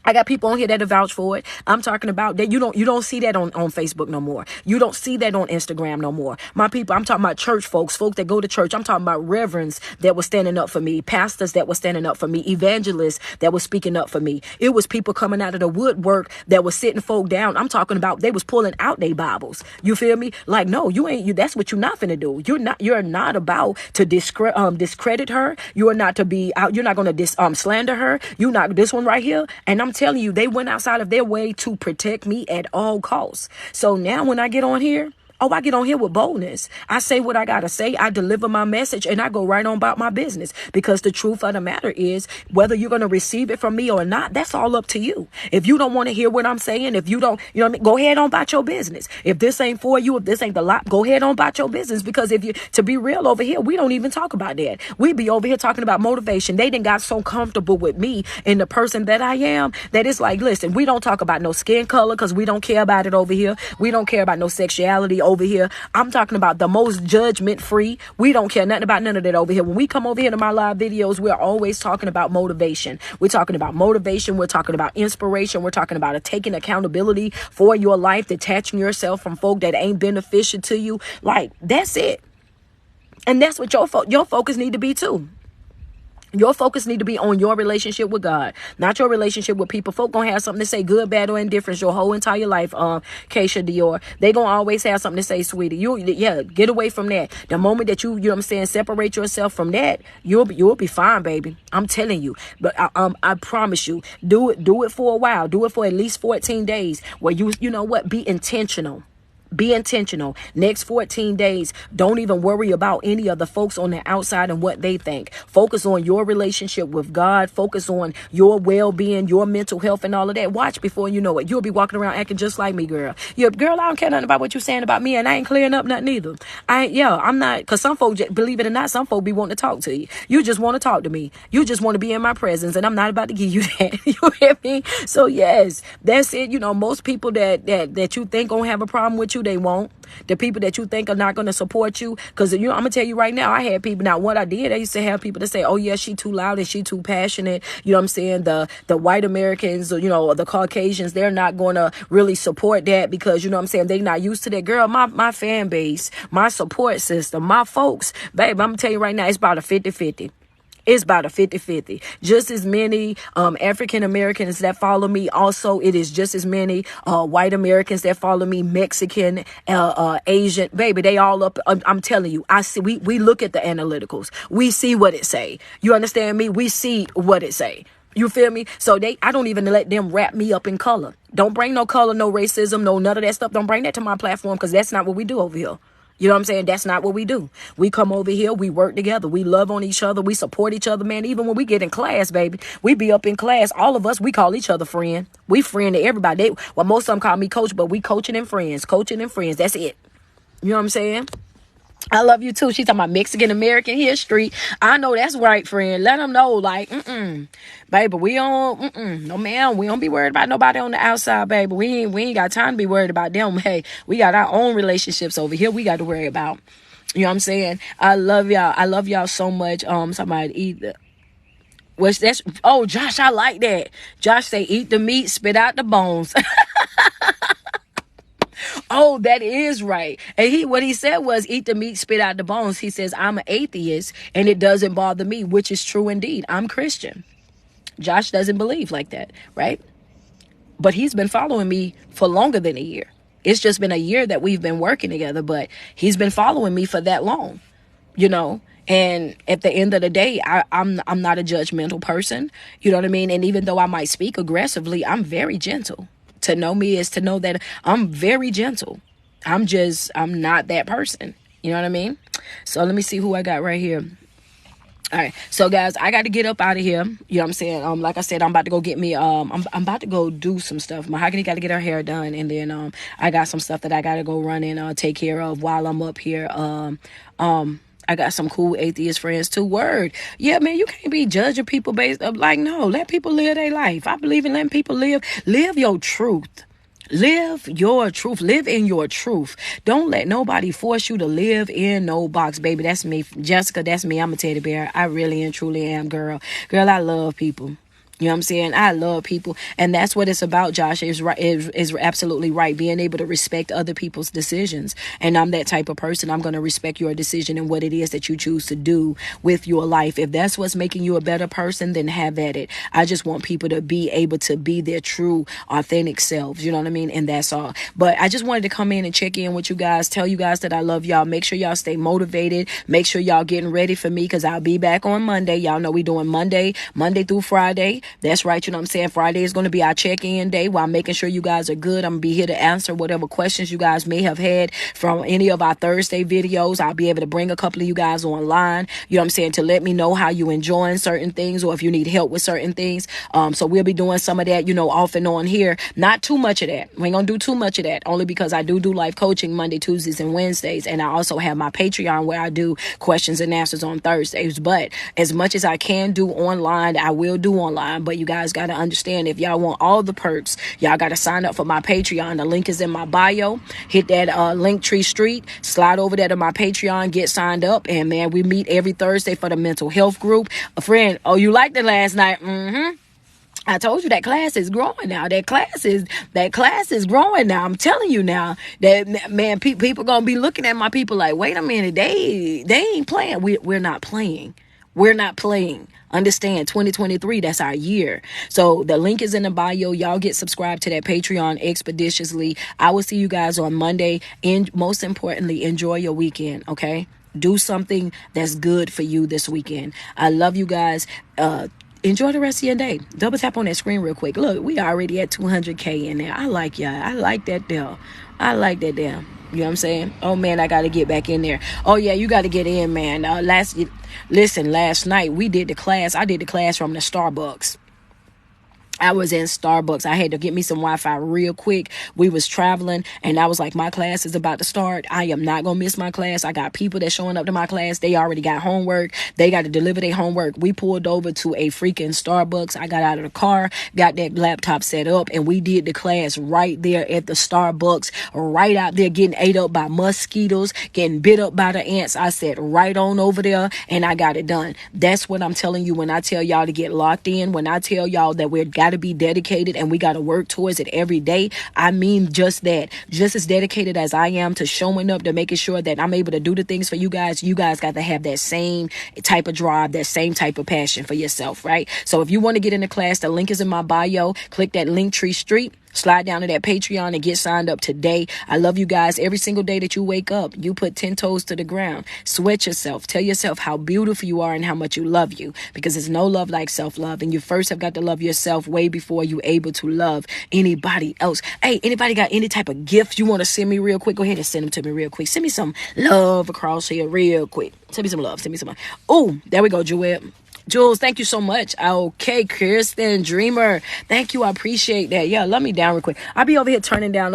Speaker 1: I got people on here that vouch for it. I'm talking about that. You don't see that on Facebook no more. You don't see that on Instagram no more. My people, I'm talking about church folks that go to church. I'm talking about reverends that were standing up for me, pastors that were standing up for me, evangelists that were speaking up for me. It was people coming out of the woodwork that was sitting folk down. I'm talking about they was pulling out their Bibles. You feel me? Like, no, you ain't. That's what you're not finna do. You're not about to discredit her. You are not to be out. You're not going to slander her. You not this one right here. And I'm telling you, they went outside of their way to protect me at all costs. So now when I get on here, I get on here with boldness. I say what I got to say. I deliver my message and I go right on about my business, because the truth of the matter is, whether you're going to receive it from me or not, that's all up to you. If you don't want to hear what I'm saying, if you don't, you know what I mean, go ahead on about your business. If this ain't for you, if this ain't the lot, go ahead on about your business. Because to be real over here, we don't even talk about that. We be over here talking about motivation. They done got so comfortable with me and the person that I am that it's like, listen, we don't talk about no skin color because we don't care about it over here. We don't care about no sexuality over here. I'm talking about the most judgment free. We don't care nothing about none of that over here. When we come over here to my live videos, we're always talking about motivation. We're talking about motivation. We're talking about inspiration. We're talking about taking accountability for your life, detaching yourself from folk that ain't beneficial to you. Like, that's it. And that's what your focus need to be too. Your focus need to be on your relationship with God, not your relationship with people. Folk gonna have something to say, good, bad, or indifference, your whole entire life. Keisha Dior, they gonna always have something to say, sweetie. Get away from that. The moment that you know what I'm saying, separate yourself from that, you'll be fine, baby. I'm telling you. But I promise you, do it for a while. Do it for at least 14 days, where you know what, be intentional. Be intentional. Next 14 days, don't even worry about any of the folks on the outside and what they think. Focus on your relationship with God. Focus on your well-being, your mental health, and all of that. Watch before you know it. You'll be walking around acting just like me, girl. Girl, I don't care nothing about what you're saying about me, and I ain't clearing up nothing either. I'm not, because some folks, believe it or not, some folks be wanting to talk to you. You just want to talk to me. You just want to be in my presence, and I'm not about to give you that. You hear me? So yes, that's it. Most people that you think gonna have a problem with you, they won't. The people that you think are not going to support you, because I'm gonna tell you right now, I had people. Now, what I did, I used to have people to say, "Oh yeah, she too loud and she too passionate." You know what I'm saying? The white Americans, or the Caucasians, they're not going to really support that, because you know what I'm saying, they're not used to that. Girl, my fan base, my support system, my folks, babe, I'm gonna tell you right now, it's about a 50-50. It's about a 50-50. Just as many African Americans that follow me. Also, it is just as many white Americans that follow me, Mexican, Asian. Baby, they all up. I'm telling you, I see. We look at the analyticals. We see what it say. You understand me? We see what it say. You feel me? So I don't even let them wrap me up in color. Don't bring no color, no racism, no none of that stuff. Don't bring that to my platform, because that's not what we do over here. You know what I'm saying? That's not what we do. We come over here, we work together, we love on each other, we support each other, man. Even when we get in class, baby, we be up in class. All of us, we call each other friend. We friend to everybody. Most of them call me coach, but we coaching and friends. That's it. You know what I'm saying? I love you too. She's talking about Mexican American history. I know that's right, friend. Let them know, like, baby, we don't, no ma'am, we don't be worried about nobody on the outside, baby. We ain't got time to be worried about them. Hey, we got our own relationships over here. We got to worry about. You know what I'm saying? I love y'all. I love y'all so much. Somebody eat the. Josh, I like that. Josh say, eat the meat, spit out the bones. Oh, that is right. And what he said was, eat the meat, spit out the bones. He says, I'm an atheist and it doesn't bother me, which is true indeed. I'm Christian. Josh doesn't believe like that, right? But he's been following me for longer than a year. It's just been a year that we've been working together, but he's been following me for that long, And at the end of the day, I'm not a judgmental person. You know what I mean? And even though I might speak aggressively, I'm very gentle. To know me is to know that I'm very gentle. I'm not that person. You know what I mean? So let me see who I got right here. All right, so guys, I got to get up out of here. You know what I'm saying? Like I said, I'm about to go get me. I'm about to go do some stuff. Mahogany got to get her hair done, and then I got some stuff that I got to go run and take care of while I'm up here. I got some cool atheist friends too. Word, yeah, man, you can't be judging people based up like no. Let people live their life. I believe in letting people live your truth. Live your truth. Live in your truth. Don't let nobody force you to live in no box, baby. That's me. Jessica, that's me. I'm a teddy bear. I really and truly am, girl. Girl, I love people. You know what I'm saying? I love people. And that's what it's about, Josh. Is right is absolutely right. Being able to respect other people's decisions. And I'm that type of person. I'm going to respect your decision and what it is that you choose to do with your life. If that's what's making you a better person, then have at it. I just want people to be able to be their true, authentic selves. You know what I mean? And that's all. But I just wanted to come in and check in with you guys. Tell you guys that I love y'all. Make sure y'all stay motivated. Make sure y'all getting ready for me because I'll be back on Monday. Y'all know we doing Monday through Friday. That's right. You know what I'm saying? Friday is going to be our check-in day while making sure you guys are good. I'm going to be here to answer whatever questions you guys may have had from any of our Thursday videos. I'll be able to bring a couple of you guys online, you know what I'm saying, to let me know how you enjoying certain things or if you need help with certain things. So we'll be doing some of that, you know, off and on here. Not too much of that. We ain't going to do too much of that only because I do life coaching Monday, Tuesdays, and Wednesdays. And I also have my Patreon where I do questions and answers on Thursdays. But as much as I can do online, I will do online. But you guys got to understand, if y'all want all the perks, y'all got to sign up for my Patreon. The link is in my bio. Hit that Linktree Street, slide over there to my Patreon, get signed up, and man, we meet every Thursday for the mental health group. A friend, oh, you liked it last night? I told you that class is growing now. That class is growing now. I'm telling you now that, man, people gonna be looking at my people like, wait a minute, they ain't playing. We're not playing. We're not playing. Understand, 2023, that's our year. So the link is in the bio. Y'all get subscribed to that Patreon expeditiously. I will see you guys on Monday. And most importantly, enjoy your weekend, okay? Do something that's good for you this weekend. I love you guys. Enjoy the rest of your day. Double tap on that screen real quick. Look, we already at 200K in there. I like y'all. I like that there. I like that there. You know what I'm saying? Oh, man, I got to get back in there. Oh, yeah, you got to get in, man. Last night we did the class. I did the class from the Starbucks. I was in Starbucks. I had to get me some Wi-Fi real quick. We was traveling and I was like, my class is about to start. I am not going to miss my class. I got people that's showing up to my class. They already got homework. They got to deliver their homework. We pulled over to a freaking Starbucks. I got out of the car, got that laptop set up, and we did the class right there at the Starbucks, right out there getting ate up by mosquitoes, getting bit up by the ants. I sat right on over there and I got it done. That's what I'm telling you when I tell y'all to get locked in, when I tell y'all that we're got to be dedicated and we got to work towards it every day. I mean just that. Just as dedicated as I am to showing up, to making sure that I'm able to do the things for you guys got to have that same type of drive, that same type of passion for yourself, right? So if you want to get in the class, the link is in my bio. Click that Linktree Street. Slide down to that Patreon and get signed up today. I love you guys. Every single day that you wake up, you put 10 toes to the ground. Sweat yourself. Tell yourself how beautiful you are and how much you love you, because there's no love like self-love. And you first have got to love yourself way before you're able to love anybody else. Hey, anybody got any type of gift you want to send me real quick? Go ahead and send them to me real quick. Send me some love across here real quick. Send me some love. Send me some love. Oh, there we go, Joelle. Jules, thank you so much. Okay, Kirsten Dreamer, thank you. I appreciate that. Yeah, let me down real quick. I'll be over here turning down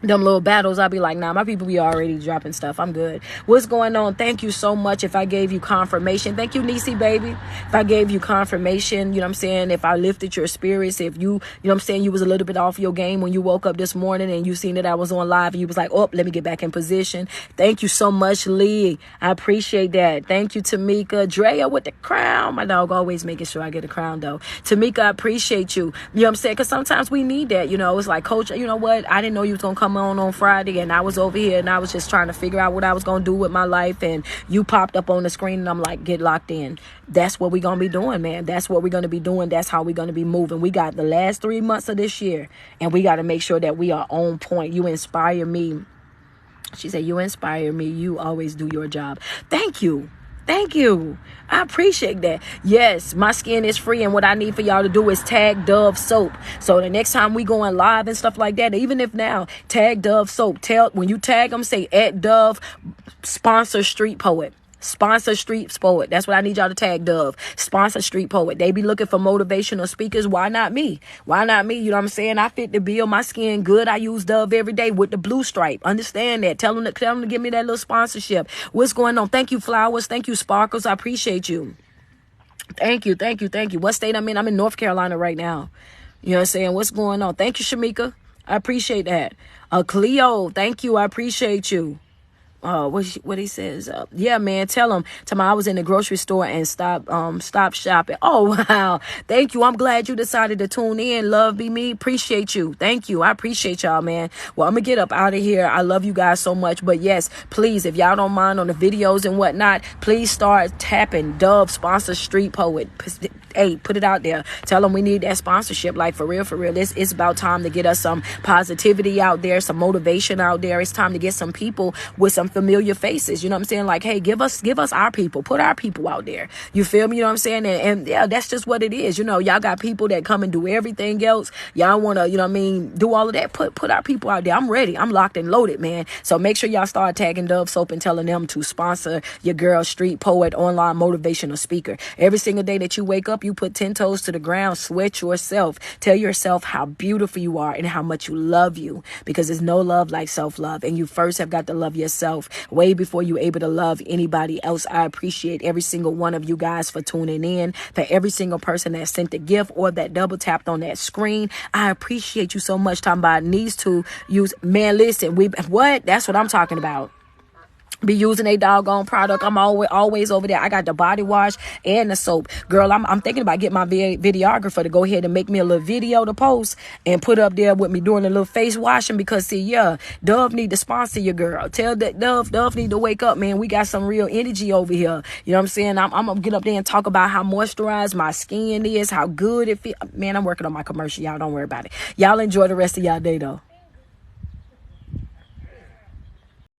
Speaker 1: them little battles. I'll be like, nah, my people be already dropping stuff. I'm good. What's going on? Thank you so much. If I gave you confirmation, thank you, Nisi, baby. If I gave you confirmation, you know what I'm saying? If I lifted your spirits, if you know what I'm saying, you was a little bit off your game when you woke up this morning and you seen that I was on live and you was like, oh, let me get back in position. Thank you so much, Lee. I appreciate that. Thank you, Tamika. Drea with the crown. My dog always making sure I get a crown, though. Tamika, I appreciate you. You know what I'm saying? Because sometimes we need that. You know, it's like, Coach, you know what? I didn't know you was going to come on Friday and I was over here and I was just trying to figure out what I was going to do with my life, and you popped up on the screen and I'm like, get locked in. That's what we're going to be doing, man. That's what we're going to be doing. That's how we're going to be moving. We got the last 3 months of this year and we got to make sure that we are on point. You inspire me. She said, you inspire me. You always do your job. Thank you. Thank you. I appreciate that. Yes, my skin is free, and what I need for y'all to do is tag Dove Soap. So the next time we going live and stuff like that, even if now, tag Dove Soap. When you tag them, say at Dove sponsor Street Poet. Sponsor Street Poet. That's what I need y'all to tag Dove. Sponsor Street Poet. They be looking for motivational speakers. Why not me? Why not me? You know what I'm saying? I fit the bill. My skin good. I use Dove every day with the blue stripe. Understand that. Tell them to give me that little sponsorship. What's going on? Thank you, Flowers. Thank you, Sparkles. I appreciate you. Thank you. What state I'm in? I'm in North Carolina right now. You know what I'm saying? What's going on? Thank you, Shamika. I appreciate that. Cleo, thank you. I appreciate you. What he says? Yeah, man. Tell him. I was in the grocery store and stop shopping. Oh wow, thank you. I'm glad you decided to tune in. Love be me. Appreciate you. Thank you. I appreciate y'all, man. Well, I'm gonna get up out of here. I love you guys so much. But yes, please, if y'all don't mind on the videos and whatnot, please start tapping Dove Sponsor Street Poet. Hey, put it out there. Tell them we need that sponsorship. Like for real. It's about time to get us some positivity out there, some motivation out there. It's time to get some people with some familiar faces. You know what I'm saying? Like, hey, give us our people. Put our people out there. You feel me? You know what I'm saying? And yeah, that's just what it is. You know, y'all got people that come and do everything else. Y'all want to, you know what I mean, do all of that. Put our people out there. I'm ready. I'm locked and loaded, man. So make sure y'all start tagging Dove Soap and telling them to sponsor your girl, Street Poet, online motivational speaker. Every single day that you wake up, you put 10 toes to the ground, sweat yourself, tell yourself how beautiful you are and how much you love you, because there's no love like self-love, and you first have got to love yourself way before you're able to love anybody else. I appreciate every single one of you guys for tuning in, for every single person that sent the gift or that double tapped on that screen. I appreciate you so much. Talking about needs to use, man, listen, that's what I'm talking about. Be using a doggone product. I'm always over there. I got the body wash and the soap. Girl, I'm thinking about getting my videographer to go ahead and make me a little video to post and put up there with me doing a little face washing, because see, yeah, Dove need to sponsor your girl. Tell that Dove need to wake up, man. We got some real energy over here. You know what I'm saying? I'm gonna get up there and talk about how moisturized my skin is, how good it feels. Man, I'm working on my commercial. Y'all don't worry about it. Y'all enjoy the rest of y'all day though.